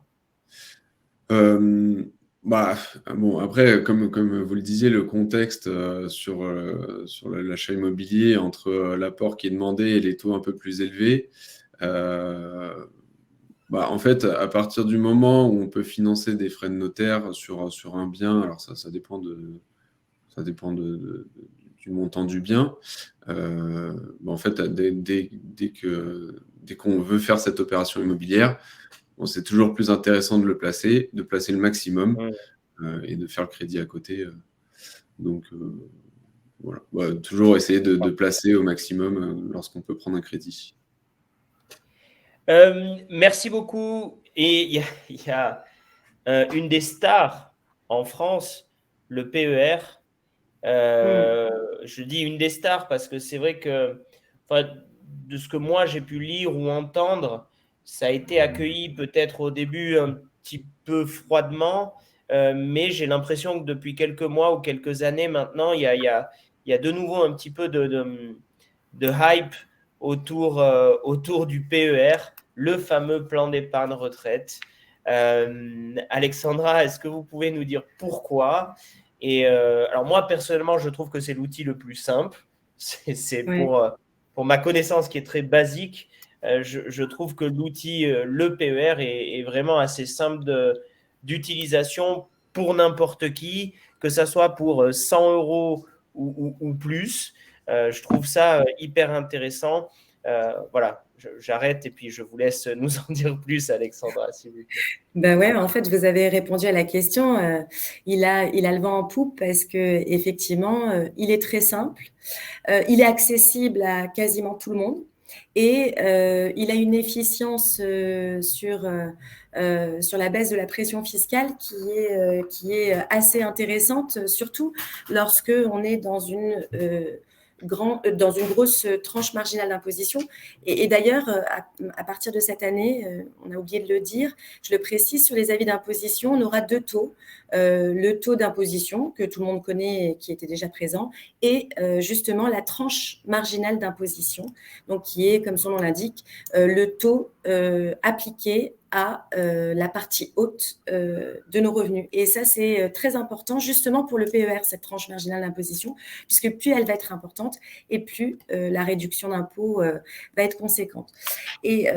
Speaker 3: Bah, bon, après, comme vous le disiez, le contexte sur l'achat immobilier entre l'apport qui est demandé et les taux un peu plus élevés, en fait, à partir du moment où on peut financer des frais de notaire sur un bien, alors ça dépend du montant du bien. En fait, dès qu'on veut faire cette opération immobilière, c'est toujours plus intéressant de placer le maximum et de faire le crédit à côté. Donc, voilà. Toujours essayer de placer au maximum lorsqu'on peut prendre un crédit.
Speaker 1: Merci beaucoup. Et il y a une des stars en France, le PER. Je dis une des stars parce que c'est vrai que, de ce que moi j'ai pu lire ou entendre, ça a été accueilli peut-être au début un petit peu froidement, mais j'ai l'impression que depuis quelques mois ou quelques années maintenant, il y a de nouveau un petit peu de hype autour du PER, le fameux plan d'épargne retraite. Alexandra, est-ce que vous pouvez nous dire pourquoi? Et alors moi, personnellement, je trouve que c'est l'outil le plus simple. C'est pour ma connaissance qui est très basique. Je trouve que l'outil, le PER, est vraiment assez simple d'utilisation pour n'importe qui, que ce soit pour 100 euros ou plus. Je trouve ça hyper intéressant. Voilà, j'arrête et puis je vous laisse nous en dire plus, Alexandra, s'il vous plaît.
Speaker 2: Ben ouais, en fait, vous avez répondu à la question. Il a le vent en poupe parce que effectivement, il est très simple. Il est accessible à quasiment tout le monde et il a une efficience sur la baisse de la pression fiscale qui est assez intéressante, surtout lorsque on est dans une grosse tranche marginale d'imposition. Et d'ailleurs, à partir de cette année, on a oublié de le dire, je le précise, sur les avis d'imposition, on aura 2 taux. Le taux d'imposition que tout le monde connaît et qui était déjà présent, et justement la tranche marginale d'imposition, donc qui est, comme son nom l'indique, le taux appliqué à la partie haute de nos revenus. Et ça, c'est très important justement pour le PER, cette tranche marginale d'imposition, puisque plus elle va être importante et plus la réduction d'impôt va être conséquente. Et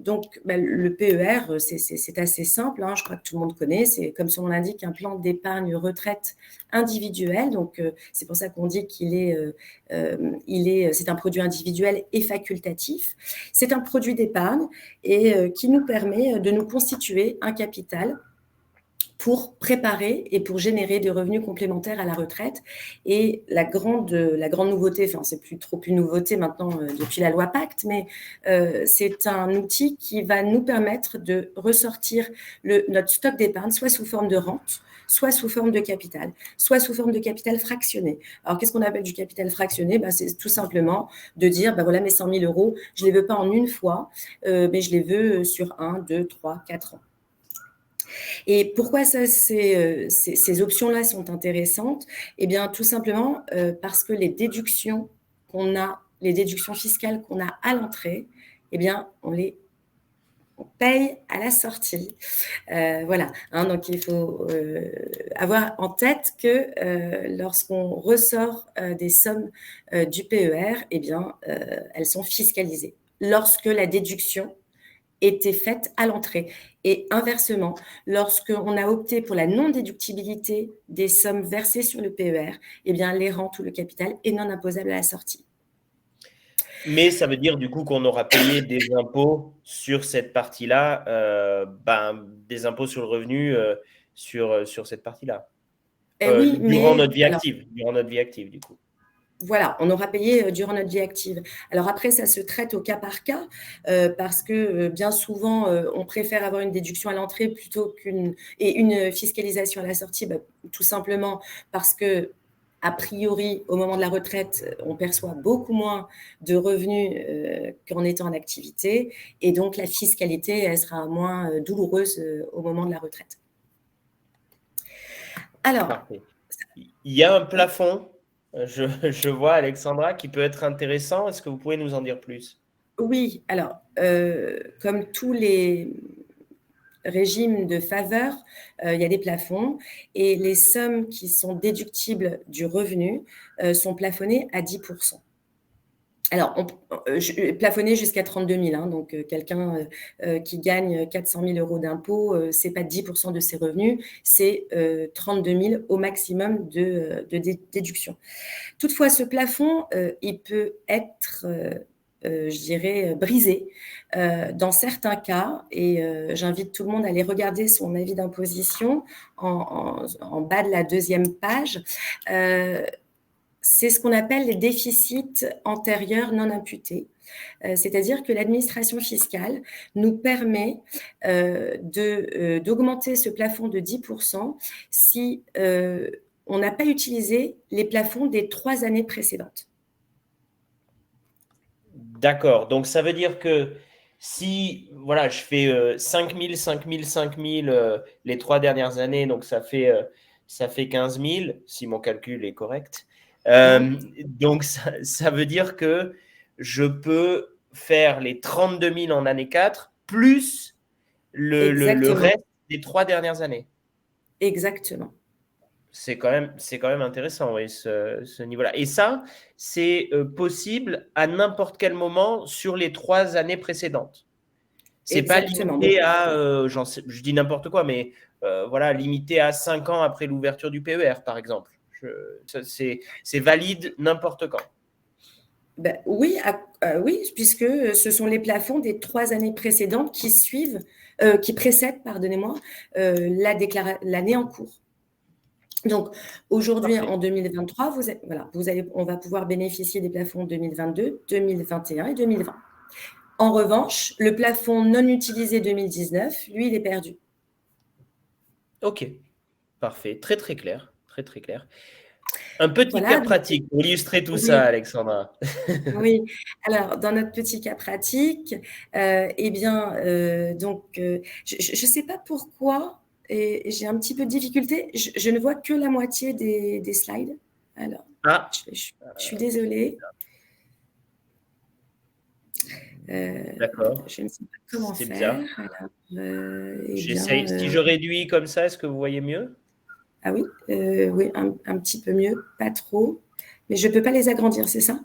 Speaker 2: donc, le PER, c'est assez simple, hein, je crois que tout le monde connaît, c'est comme son nom l'indique, un plan d'épargne retraite individuel. Donc, c'est pour ça qu'on dit c'est un produit individuel et facultatif. C'est un produit d'épargne et qui nous permet de nous constituer un capital pour préparer et pour générer des revenus complémentaires à la retraite. Et la grande nouveauté, enfin c'est plus trop une nouveauté maintenant depuis la loi Pacte, mais c'est un outil qui va nous permettre de ressortir notre stock d'épargne, soit sous forme de rente, soit sous forme de capital, soit sous forme de capital fractionné. Alors, qu'est-ce qu'on appelle du capital fractionné? C'est tout simplement de dire, voilà, mes 100 000 euros, je ne les veux pas en une fois, mais je les veux sur 1, 2, 3, 4 ans. Et pourquoi ces options-là sont intéressantes? Eh bien, tout simplement parce que les déductions fiscales qu'on a à l'entrée, eh bien, on paye à la sortie. Voilà. Donc, il faut avoir en tête que lorsqu'on ressort des sommes du PER, eh bien, elles sont fiscalisées. Lorsque la déduction était faite à l'entrée. Et inversement, lorsqu'on a opté pour la non-déductibilité des sommes versées sur le PER, eh bien, les rentes ou le capital est non imposable à la sortie.
Speaker 1: Mais ça veut dire du coup qu'on aura payé des impôts sur cette partie-là, des impôts sur le revenu sur cette partie-là.
Speaker 2: Oui,
Speaker 1: durant notre vie active, du coup.
Speaker 2: Voilà, on aura payé durant notre vie active. Alors après, ça se traite au cas par cas parce que bien souvent, on préfère avoir une déduction à l'entrée plutôt une fiscalisation à la sortie, tout simplement parce que a priori, au moment de la retraite, on perçoit beaucoup moins de revenus qu'en étant en activité. Et donc, la fiscalité, elle sera moins douloureuse au moment de la retraite. Alors,
Speaker 1: Parfait. Il y a un plafond, je vois, Alexandra, qui peut être intéressant. Est-ce que vous pouvez nous en dire plus?
Speaker 2: oui, alors, comme tous les régimes de faveur, il y a des plafonds et les sommes qui sont déductibles du revenu sont plafonnées à 10%. Alors, plafonné jusqu'à 32 000, hein, donc quelqu'un qui gagne 400 000 euros d'impôt, ce n'est pas 10% de ses revenus, c'est 32 000 au maximum de déduction. Toutefois, ce plafond, il peut être, je dirais, brisé dans certains cas, et j'invite tout le monde à aller regarder son avis d'imposition en bas de la deuxième page. C'est ce qu'on appelle les déficits antérieurs non imputés. C'est-à-dire que l'administration fiscale nous permet d'augmenter ce plafond de 10% si on n'a pas utilisé les plafonds des 3 années précédentes.
Speaker 1: D'accord. Donc, ça veut dire que si voilà, je fais 5 000, 5 000, 5 000 les 3 dernières années, donc ça fait 15 000, si mon calcul est correct. Donc, ça veut dire que je peux faire les 32 000 en année 4 plus le reste des 3 dernières années.
Speaker 2: Exactement.
Speaker 1: C'est quand même intéressant, oui, ce niveau-là. Et ça, c'est possible à n'importe quel moment sur les 3 années précédentes. C'est pas limité à, je dis n'importe quoi, mais voilà, limité à 5 ans après l'ouverture du PER, par exemple. C'est valide n'importe quand.
Speaker 2: Ben, oui, oui, puisque ce sont les plafonds des 3 années précédentes qui précèdent, pardonnez-moi, l'année en cours. Donc, aujourd'hui, en 2023, on va pouvoir bénéficier des plafonds 2022, 2021 et 2020. En revanche, le plafond non utilisé 2019, lui, il est perdu.
Speaker 1: Ok, parfait. Très, très clair. Très, très clair. Un petit cas pratique pour illustrer tout ça, Alexandra.
Speaker 2: Oui, alors dans notre petit cas pratique, eh bien, donc, je ne sais pas pourquoi, et j'ai un petit peu de difficulté, je ne vois que la moitié des slides. Alors, je suis désolée.
Speaker 1: D'accord.
Speaker 2: Je ne sais pas comment
Speaker 1: c'est
Speaker 2: faire.
Speaker 1: J'essaye. Si je réduis comme ça, est-ce que vous voyez mieux?
Speaker 2: Ah oui, oui, un petit peu mieux, pas trop. Mais je ne peux pas les agrandir, c'est ça?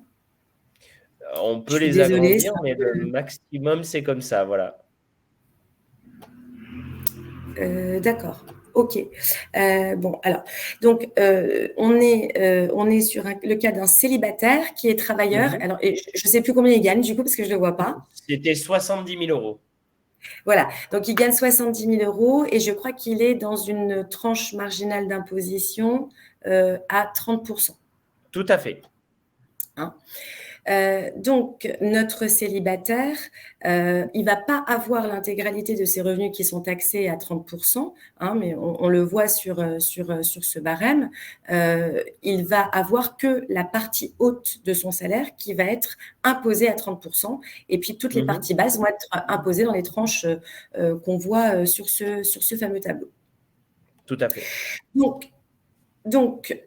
Speaker 1: On peut les agrandir, mais le maximum, c'est comme ça, voilà.
Speaker 2: D'accord. Ok. Bon, alors, donc, on est sur le cas d'un célibataire qui est travailleur. Alors, je ne sais plus combien il gagne, du coup, parce que je ne le vois pas.
Speaker 1: C'était 70 000 euros.
Speaker 2: Voilà. Donc, il gagne 70 000 euros et je crois qu'il est dans une tranche marginale d'imposition à 30%.
Speaker 1: Tout à fait.
Speaker 2: Hein. Donc, notre célibataire, il ne va pas avoir l'intégralité de ses revenus qui sont taxés à 30%, hein, mais on le voit sur ce barème. Il va avoir que la partie haute de son salaire qui va être imposée à 30%, et puis toutes les parties basses vont être imposées dans les tranches qu'on voit sur ce fameux tableau.
Speaker 1: Tout à fait.
Speaker 2: Donc,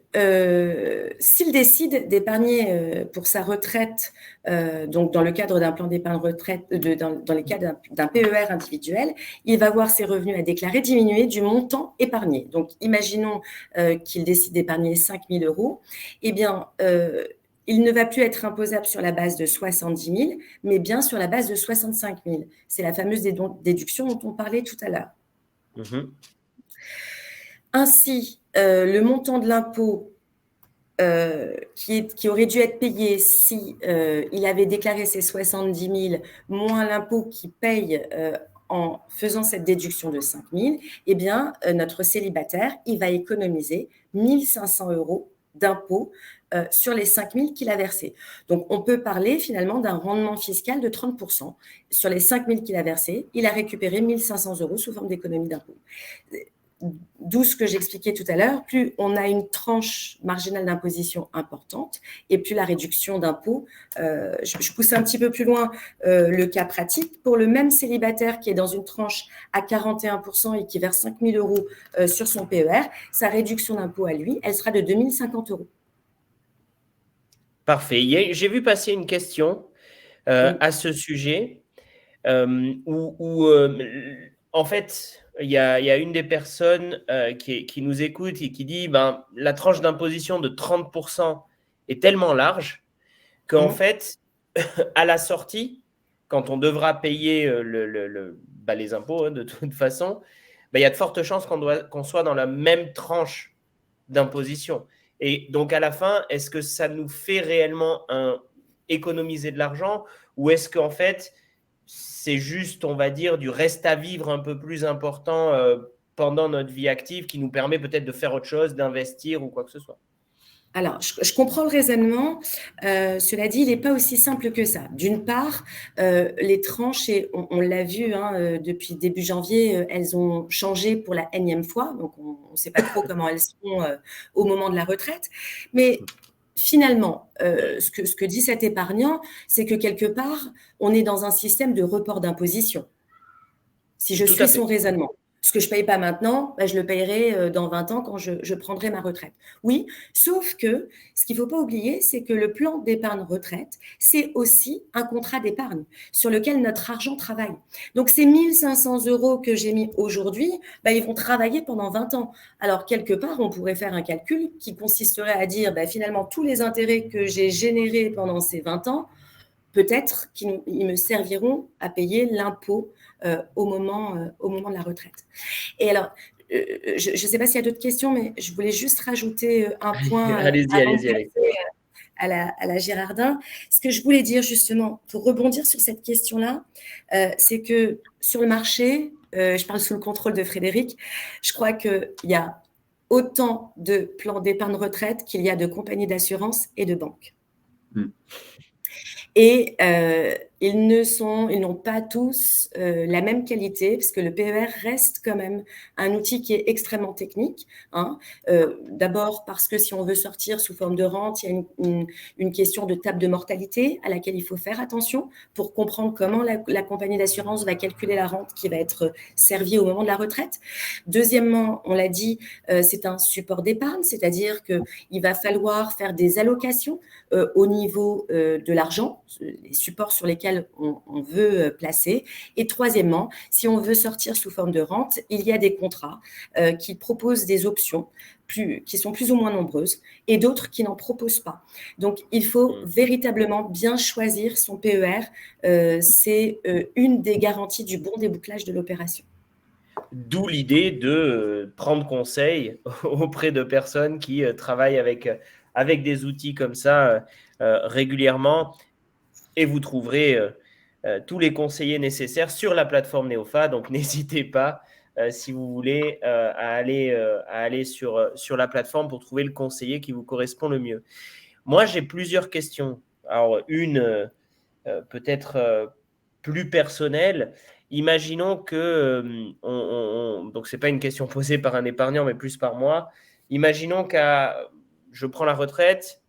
Speaker 2: s'il décide d'épargner pour sa retraite, donc dans le cadre d'un plan d'épargne retraite, dans le cadre d'un PER individuel, il va voir ses revenus à déclarer diminuer du montant épargné. Donc, imaginons qu'il décide d'épargner 5 000 euros. Eh bien, il ne va plus être imposable sur la base de 70 000, mais bien sur la base de 65 000. C'est la fameuse déduction dont on parlait tout à l'heure. Ainsi, le montant de l'impôt qui aurait dû être payé si il avait déclaré ses 70 000 moins l'impôt qu'il paye en faisant cette déduction de 5 000, eh bien, notre célibataire, il va économiser 1 500 euros d'impôt sur les 5 000 qu'il a versés. Donc, on peut parler finalement d'un rendement fiscal de 30%. Sur les 5 000 qu'il a versés, il a récupéré 1 500 euros sous forme d'économie d'impôt. d'où ce que j'expliquais tout à l'heure, plus on a une tranche marginale d'imposition importante et plus la réduction d'impôt. Je pousse un petit peu plus loin le cas pratique. Pour le même célibataire qui est dans une tranche à 41% et qui verse 5 000 euros sur son PER, sa réduction d'impôt à lui, elle sera de 2 050 euros.
Speaker 1: Parfait. J'ai vu passer une question à ce sujet où en fait, il y a une des personnes qui nous écoute et qui dit la tranche d'imposition de 30% est tellement large qu'en fait, à la sortie, quand on devra payer les impôts de toute façon, il y a de fortes chances qu'on soit dans la même tranche d'imposition. Et donc, à la fin, est-ce que ça nous fait réellement économiser de l'argent ou est-ce qu'en fait, c'est juste, on va dire, du reste à vivre un peu plus important pendant notre vie active qui nous permet peut-être de faire autre chose, d'investir ou quoi que ce soit?
Speaker 2: Alors, je comprends le raisonnement. Cela dit, il n'est pas aussi simple que ça. D'une part, les tranches, et on l'a vu depuis début janvier, elles ont changé pour la énième fois. Donc, on ne sait pas trop comment elles seront au moment de la retraite. Mais finalement, ce que dit cet épargnant, c'est que quelque part, on est dans un système de report d'imposition. Si je suis son raisonnement. Ce que je ne paye pas maintenant, je le payerai dans 20 ans quand je prendrai ma retraite. Oui, sauf que ce qu'il ne faut pas oublier, c'est que le plan d'épargne retraite, c'est aussi un contrat d'épargne sur lequel notre argent travaille. Donc, ces 1 500 euros que j'ai mis aujourd'hui, ils vont travailler pendant 20 ans. Alors, quelque part, on pourrait faire un calcul qui consisterait à dire finalement tous les intérêts que j'ai générés pendant ces 20 ans, peut-être qu'ils me serviront à payer l'impôt au moment de la retraite. Et alors, je ne sais pas s'il y a d'autres questions, mais je voulais juste rajouter un point
Speaker 1: allez-y.
Speaker 2: À la Girardin. Ce que je voulais dire justement, pour rebondir sur cette question-là, c'est que sur le marché, je parle sous le contrôle de Frédéric, je crois qu'il y a autant de plans d'épargne retraite qu'il y a de compagnies d'assurance et de banques. Et ils n'ont pas tous la même qualité, parce que le PER reste quand même un outil qui est extrêmement technique. D'abord parce que si on veut sortir sous forme de rente, il y a une question de table de mortalité à laquelle il faut faire attention pour comprendre comment la compagnie d'assurance va calculer la rente qui va être servie au moment de la retraite. Deuxièmement, on l'a dit, c'est un support d'épargne, c'est-à-dire qu'il va falloir faire des allocations au niveau de l'argent, les supports sur lesquels on veut placer. Et troisièmement, si on veut sortir sous forme de rente, il y a des contrats qui proposent des options qui sont plus ou moins nombreuses et d'autres qui n'en proposent pas. Donc, il faut véritablement bien choisir son PER. C'est une des garanties du bon débouclage de l'opération.
Speaker 1: D'où l'idée de prendre conseil auprès de personnes qui travaillent avec des outils comme ça régulièrement. Et vous trouverez tous les conseillers nécessaires sur la plateforme Neofa. Donc, n'hésitez pas, si vous voulez, à aller sur la plateforme pour trouver le conseiller qui vous correspond le mieux. Moi, j'ai plusieurs questions. Alors, une peut-être plus personnelle. Imaginons que, donc ce n'est pas une question posée par un épargnant, mais plus par moi. Imaginons je prends la retraite,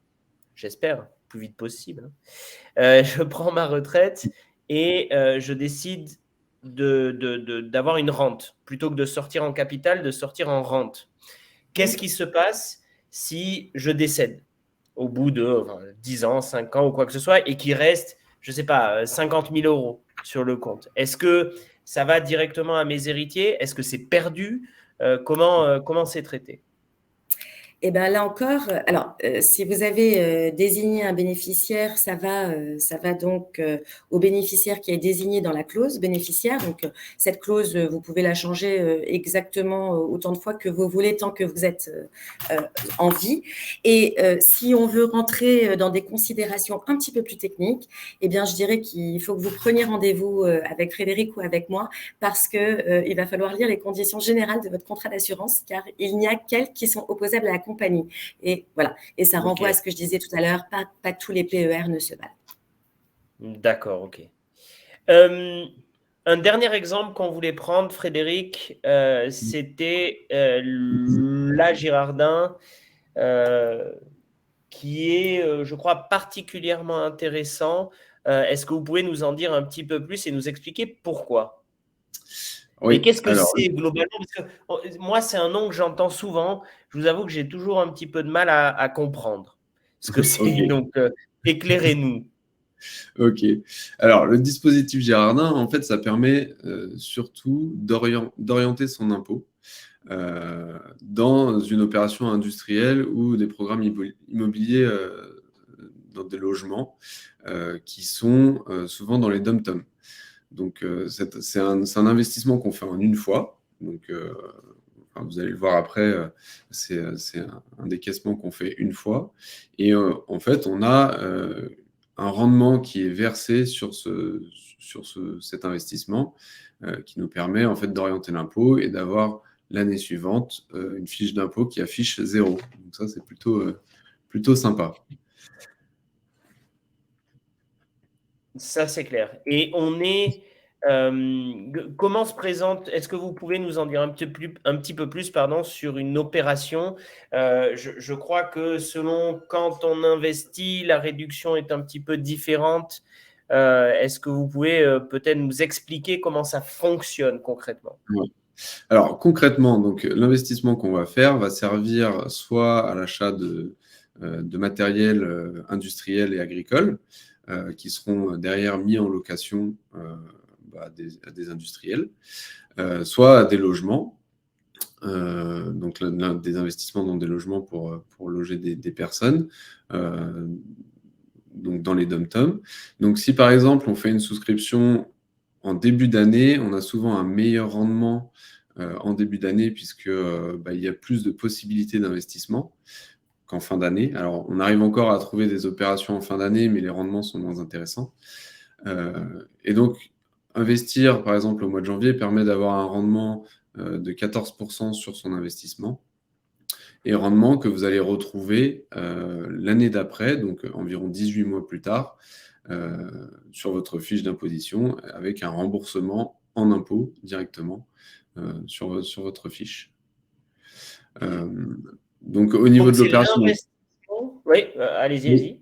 Speaker 1: j'espère, le plus vite possible. Je prends ma retraite et je décide d'avoir une rente. Plutôt que de sortir en capital, de sortir en rente. Qu'est-ce qui se passe si je décède au bout de 10 ans, 5 ans ou quoi que ce soit et qu'il reste, je ne sais pas, 50 000 euros sur le compte? Est-ce que ça va directement à mes héritiers? Est-ce que c'est perdu? Comment c'est traité?
Speaker 2: Et bien là encore, alors si vous avez désigné un bénéficiaire, ça va donc au bénéficiaire qui est désigné dans la clause bénéficiaire. Donc cette clause, vous pouvez la changer exactement autant de fois que vous voulez tant que vous êtes en vie. Et si on veut rentrer dans des considérations un petit peu plus techniques, eh bien je dirais qu'il faut que vous preniez rendez-vous avec Frédéric ou avec moi parce que il va falloir lire les conditions générales de votre contrat d'assurance car il n'y a qu'elles qui sont opposables à la compagnie. Et voilà. Et ça renvoie à ce que je disais tout à l'heure, pas tous les PER ne se valent.
Speaker 1: D'accord, ok. Un dernier exemple qu'on voulait prendre, Frédéric, c'était la Girardin, qui est, je crois, particulièrement intéressant. Est-ce que vous pouvez nous en dire un petit peu plus et nous expliquer pourquoi? Et
Speaker 3: Oui,
Speaker 1: qu'est-ce que
Speaker 3: alors,
Speaker 1: c'est globalement? Parce que moi, c'est un nom que j'entends souvent. Je vous avoue que j'ai toujours un petit peu de mal à comprendre ce que c'est.
Speaker 3: ok.
Speaker 1: Donc, éclairez-nous.
Speaker 3: Ok. Alors, le dispositif Girardin, en fait, ça permet surtout d'orienter son impôt dans une opération industrielle ou des programmes immobiliers dans des logements qui sont souvent dans les dom-toms. Donc, c'est un investissement qu'on fait en une fois. Donc, enfin, vous allez le voir après, c'est un décaissement qu'on fait une fois. Et en fait, on a un rendement qui est versé sur cet investissement qui nous permet en fait d'orienter l'impôt et d'avoir l'année suivante une fiche d'impôt qui affiche 0. Donc ça, c'est plutôt sympa.
Speaker 1: Ça, c'est clair. Et comment se présente, est-ce que vous pouvez nous en dire un petit peu plus, pardon, sur une opération? Je crois que selon quand on investit, la réduction est un petit peu différente. Est-ce que vous pouvez peut-être nous expliquer comment ça fonctionne concrètement?
Speaker 3: Ouais. Alors concrètement, donc l'investissement qu'on va faire va servir soit à l'achat de matériel industriel et agricole qui seront derrière mis en location à des industriels, soit à des logements, donc des investissements dans des logements pour loger des personnes, donc dans les dom-toms. Donc si par exemple on fait une souscription en début d'année, on a souvent un meilleur rendement en début d'année puisque il y a plus de possibilités d'investissement qu'en fin d'année. Alors, on arrive encore à trouver des opérations en fin d'année, mais les rendements sont moins intéressants. Et donc, investir, par exemple, au mois de janvier permet d'avoir un rendement de 14% sur son investissement et rendement que vous allez retrouver l'année d'après, donc environ 18 mois plus tard, sur votre fiche d'imposition avec un remboursement en impôt directement sur votre fiche. Donc, au niveau
Speaker 1: Donc,
Speaker 3: de
Speaker 1: c'est
Speaker 3: l'opération.
Speaker 1: l'investissement. Oui, allez-y, allez-y.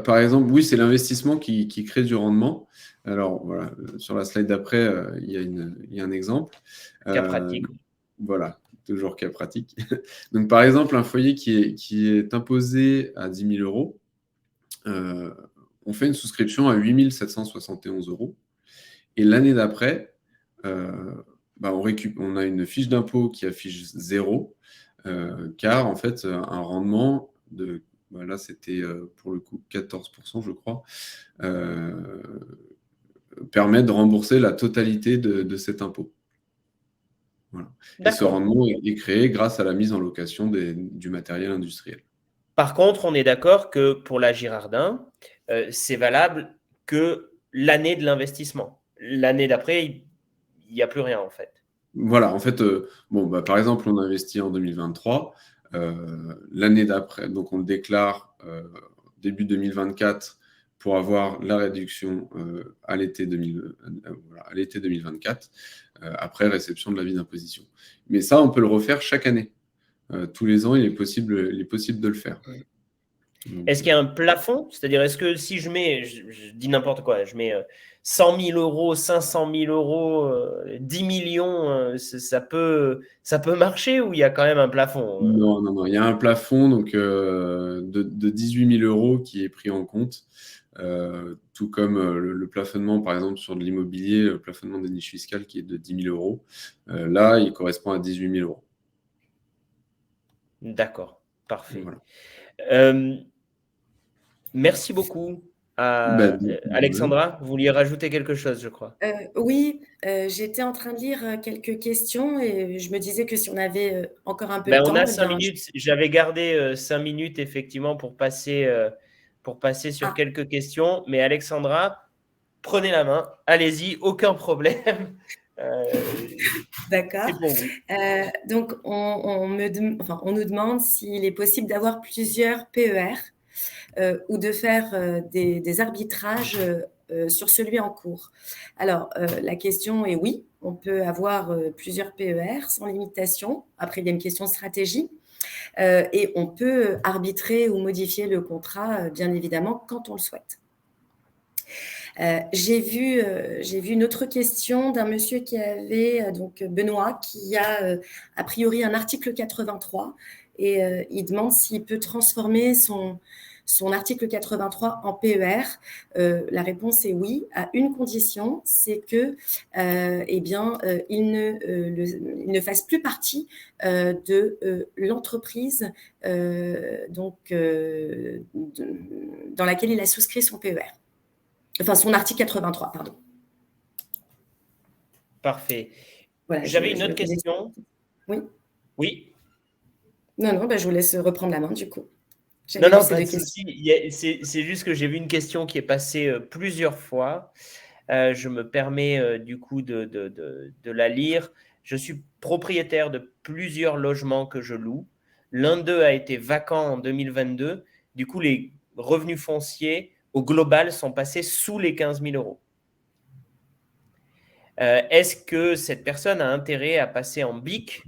Speaker 3: Par exemple, oui, c'est l'investissement qui crée du rendement. Alors, voilà, sur la slide d'après, il y a un exemple.
Speaker 1: Cas pratique.
Speaker 3: Voilà, toujours cas pratique. Donc, par exemple, un foyer qui est imposé à 10 000 euros, on fait une souscription à 8 771 euros. Et l'année d'après, on a une fiche d'impôt qui affiche 0, car en fait, un rendement de, là c'était pour le coup 14%, je crois, permet de rembourser la totalité de cet impôt. Voilà. Et ce rendement est créé grâce à la mise en location du matériel industriel.
Speaker 1: Par contre, on est d'accord que pour la Girardin, c'est valable que l'année de l'investissement. L'année d'après, il n'y a plus rien en fait.
Speaker 3: Voilà, en fait, par exemple, on investit en 2023. L'année d'après, donc on le déclare début 2024 pour avoir la réduction à l'été 2024, après réception de l'avis d'imposition. Mais ça, on peut le refaire chaque année. Tous les ans, il est possible de le faire.
Speaker 1: Est-ce qu'il y a un plafond? C'est-à-dire, est-ce que si je mets, je dis n'importe quoi, je mets 100 000 euros, 500 000 euros, 10 millions, ça peut marcher ou il y a quand même un plafond?
Speaker 3: Non, il y a un plafond donc, de 18 000 euros qui est pris en compte, tout comme le plafonnement, par exemple, sur de l'immobilier, le plafonnement des niches fiscales qui est de 10 000 euros. Là, il correspond à 18 000 euros.
Speaker 1: D'accord, parfait.
Speaker 3: Voilà.
Speaker 1: Merci beaucoup. Alexandra, vous vouliez rajouter quelque chose, je crois.
Speaker 2: Oui, j'étais en train de lire quelques questions et je me disais que si on avait encore un peu de temps.
Speaker 1: On a 5 minutes. J'avais gardé 5 minutes effectivement pour passer sur quelques questions. Mais Alexandra, prenez la main, allez-y, aucun problème.
Speaker 2: D'accord.
Speaker 1: C'est pour vous.
Speaker 2: Donc, on nous demande s'il est possible d'avoir plusieurs PER ou de faire des arbitrages sur celui en cours. Alors, la question est oui, on peut avoir plusieurs PER sans limitation. Après, il y a une question de stratégie. Et on peut arbitrer ou modifier le contrat, bien évidemment, quand on le souhaite. J'ai vu une autre question d'un monsieur qui avait, donc Benoît, qui a a priori un article 83 et il demande s'il peut transformer son article 83 en PER. La réponse est oui, à une condition, c'est que il ne fasse plus partie de l'entreprise dans laquelle il a souscrit son PER. Enfin, son article 83, pardon.
Speaker 1: Parfait.
Speaker 2: Voilà,
Speaker 1: j'avais une autre question.
Speaker 2: Oui.
Speaker 1: Oui.
Speaker 2: Non, je vous laisse reprendre la main du coup.
Speaker 1: Non, pas de souci. C'est juste que j'ai vu une question qui est passée plusieurs fois. Je me permets du coup de la lire. Je suis propriétaire de plusieurs logements que je loue. L'un d'eux a été vacant en 2022. Du coup, les revenus fonciers au global sont passés sous les 15 000 euros. Est-ce que cette personne a intérêt à passer en BIC?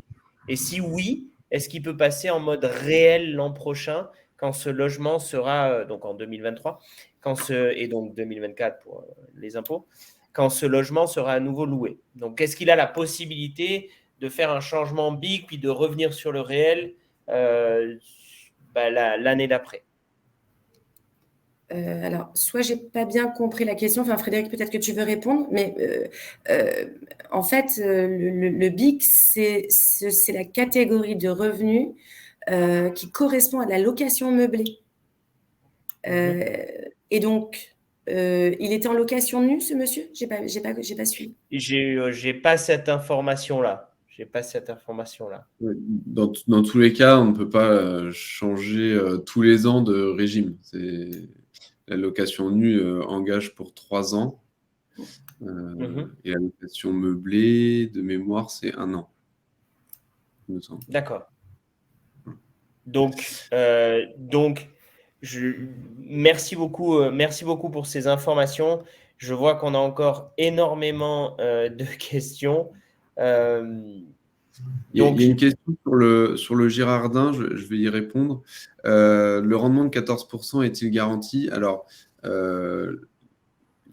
Speaker 1: Et si oui, est-ce qu'il peut passer en mode réel l'an prochain quand ce logement sera, donc en 2023, et donc 2024 pour les impôts, quand ce logement sera à nouveau loué? Donc, est-ce qu'il a la possibilité de faire un changement BIC puis de revenir sur le réel l'année d'après?
Speaker 2: Alors, soit j'ai pas bien compris la question, enfin Frédéric, peut-être que tu veux répondre, mais en fait, le BIC, c'est la catégorie de revenus qui correspond à la location meublée. Et donc, il était en location nue, ce monsieur? J'ai pas suivi.
Speaker 1: J'ai pas cette information-là.
Speaker 3: Dans tous les cas, on ne peut pas changer tous les ans de régime. La location nue engage pour 3 ans. Et la location meublée, de mémoire, c'est 1 an. Il me semble.
Speaker 1: D'accord. Donc, merci beaucoup pour ces informations. Je vois qu'on a encore énormément de questions.
Speaker 3: Il y a une question sur le Girardin, je vais y répondre. Le rendement de 14% est-il garanti? Alors, il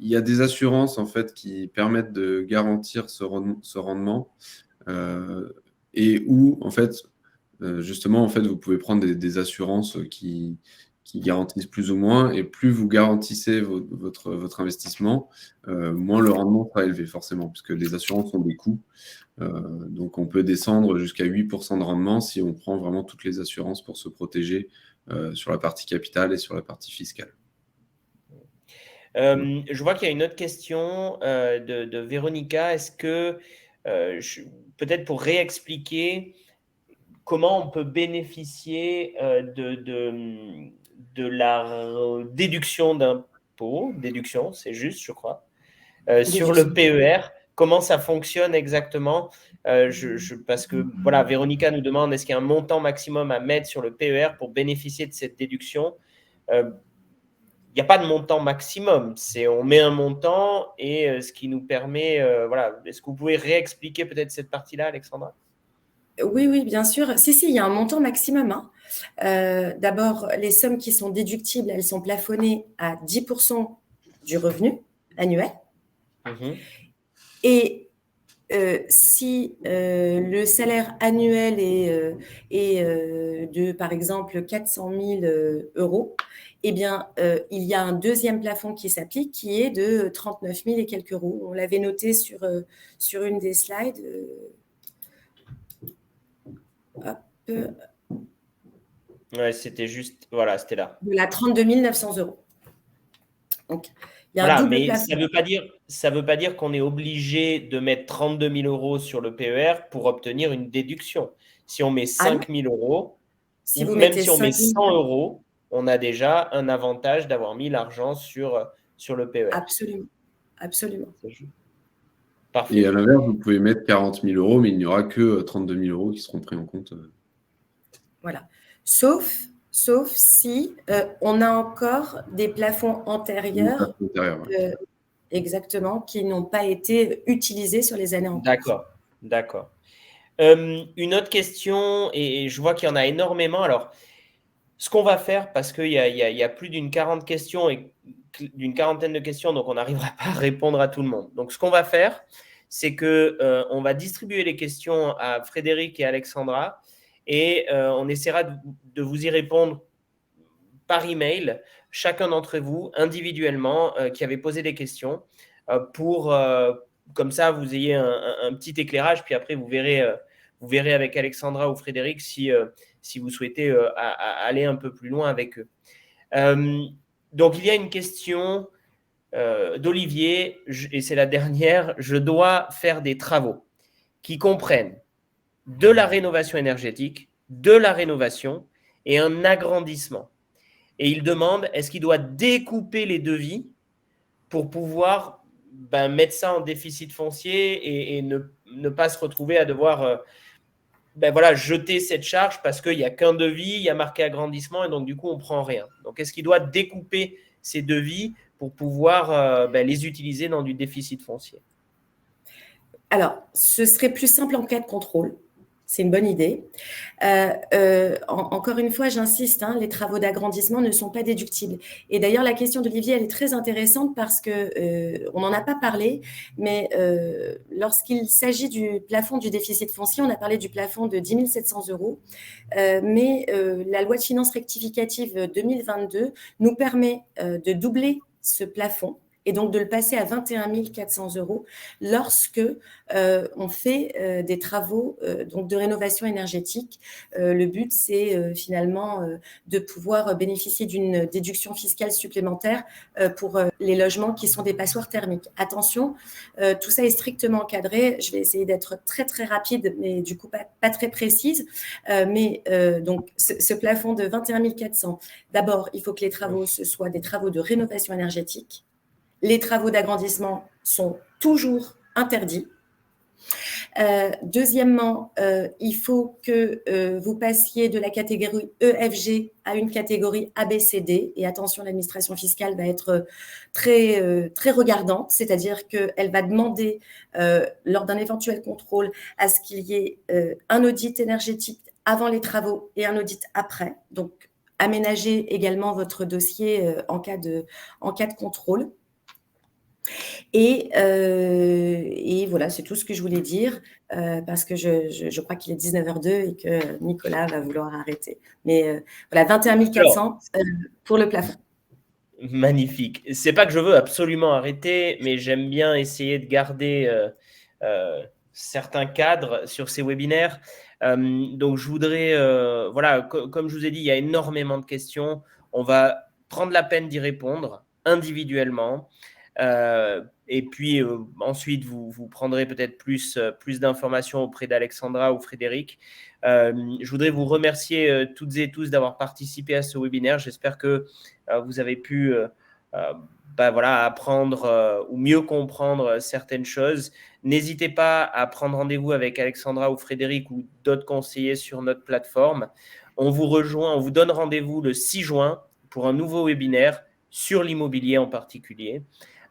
Speaker 3: y a des assurances en fait qui permettent de garantir ce rendement et où en fait justement en fait vous pouvez prendre des assurances qui garantissent plus ou moins, et plus vous garantissez votre investissement, moins le rendement sera élevé forcément, puisque les assurances ont des coûts. Donc on peut descendre jusqu'à 8% de rendement si on prend vraiment toutes les assurances pour se protéger sur la partie capitale et sur la partie fiscale.
Speaker 1: Je vois qu'il y a une autre question de Véronica. Est-ce que, peut-être pour réexpliquer, comment on peut bénéficier de la déduction d'impôt, déduction, c'est juste, je crois, sur le PER? Comment ça fonctionne exactement? Parce que voilà, Véronica nous demande, est-ce qu'il y a un montant maximum à mettre sur le PER pour bénéficier de cette déduction? Il n'y a pas de montant maximum. On met un montant et ce qui nous permet… voilà. Est-ce que vous pouvez réexpliquer peut-être cette partie-là, Alexandra?
Speaker 2: Oui, bien sûr. Si, il y a un montant maximum. D'abord, les sommes qui sont déductibles, elles sont plafonnées à 10% du revenu annuel. Et si le salaire annuel est de, par exemple, 400 000 euros, eh bien, il y a un deuxième plafond qui s'applique qui est de 39 000 et quelques euros. On l'avait noté sur une des slides.
Speaker 1: Ouais, c'était juste… Voilà, c'était là.
Speaker 2: De la 32 900 euros. Donc, il y a un double plafond. Ça veut pas dire qu'on est obligé de mettre 32 000 euros sur le PER pour obtenir une déduction. Si on met 5 000 euros, ou même si on met 100 euros, on a déjà un avantage d'avoir mis l'argent sur le PER. Absolument.
Speaker 3: Parfait. Et à l'inverse, vous pouvez mettre 40 000 euros, mais il n'y aura que 32 000 euros qui seront pris en compte.
Speaker 2: Voilà. Sauf si on a encore des plafonds antérieurs exactement, qui n'ont pas été utilisés sur les années en cours.
Speaker 1: D'accord. Une autre question, et je vois qu'il y en a énormément. Alors, ce qu'on va faire, parce qu'il y a plus d'une quarantaine de questions, donc on n'arrivera pas à répondre à tout le monde. Donc, ce qu'on va faire, c'est qu'on va distribuer les questions à Frédéric et Alexandra, et on essaiera de vous y répondre par email, chacun d'entre vous, individuellement, qui avez posé des questions, pour, comme ça, vous ayez un petit éclairage, puis après, vous verrez avec Alexandra ou Frédéric si vous souhaitez aller un peu plus loin avec eux. Donc, il y a une question d'Olivier, et c'est la dernière. Je dois faire des travaux qui comprennent de la rénovation énergétique, de la rénovation et un agrandissement. Et il demande, est-ce qu'il doit découper les devis pour pouvoir mettre ça en déficit foncier et ne pas se retrouver à devoir jeter cette charge parce qu'il n'y a qu'un devis, il y a marqué agrandissement et donc du coup, on ne prend rien. Donc, est-ce qu'il doit découper ces devis pour pouvoir les utiliser dans du déficit foncier?
Speaker 2: Alors, ce serait plus simple en cas de contrôle. C'est une bonne idée. Encore une fois, j'insiste, les travaux d'agrandissement ne sont pas déductibles. Et d'ailleurs, la question d'Olivier, elle est très intéressante parce qu'on n'en a pas parlé, mais lorsqu'il s'agit du plafond du déficit foncier, on a parlé du plafond de 10 700 €, mais la loi de finances rectificative 2022 nous permet de doubler ce plafond et donc de le passer à 21 400 € lorsque on fait des travaux donc de rénovation énergétique. Le but, c'est finalement de pouvoir bénéficier d'une déduction fiscale supplémentaire pour les logements qui sont des passoires thermiques. Attention, tout ça est strictement encadré. Je vais essayer d'être très, très rapide, mais du coup, pas très précise. Donc, ce plafond de 21 400, d'abord, il faut que les travaux, ce soient des travaux de rénovation énergétique. Les travaux d'agrandissement sont toujours interdits. Deuxièmement, il faut que vous passiez de la catégorie EFG à une catégorie ABCD. Et attention, l'administration fiscale va être très, très regardante, c'est-à-dire qu'elle va demander, lors d'un éventuel contrôle, à ce qu'il y ait un audit énergétique avant les travaux et un audit après. Donc, aménagez également votre dossier en cas de contrôle. Et voilà, c'est tout ce que je voulais dire parce que je crois qu'il est 19h02 et que Nicolas va vouloir arrêter. Mais voilà, 21 400 pour le plafond.
Speaker 1: Magnifique. C'est pas que je veux absolument arrêter, mais j'aime bien essayer de garder certains cadres sur ces webinaires. Donc, je voudrais, comme je vous ai dit, il y a énormément de questions. On va prendre la peine d'y répondre individuellement. Et puis ensuite, vous prendrez peut-être plus d'informations auprès d'Alexandra ou Frédéric. Je voudrais vous remercier toutes et tous d'avoir participé à ce webinaire. J'espère que vous avez pu apprendre ou mieux comprendre certaines choses. N'hésitez pas à prendre rendez-vous avec Alexandra ou Frédéric ou d'autres conseillers sur notre plateforme. On vous donne rendez-vous le 6 juin pour un nouveau webinaire sur l'immobilier en particulier.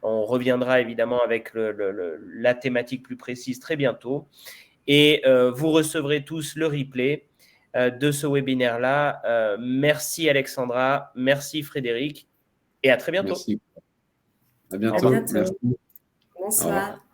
Speaker 1: On reviendra évidemment avec la thématique plus précise très bientôt. Et vous recevrez tous le replay de ce webinaire-là. Merci Alexandra, merci Frédéric et à très bientôt.
Speaker 3: Merci. À bientôt.
Speaker 2: À bientôt.
Speaker 3: Merci.
Speaker 2: Bonsoir.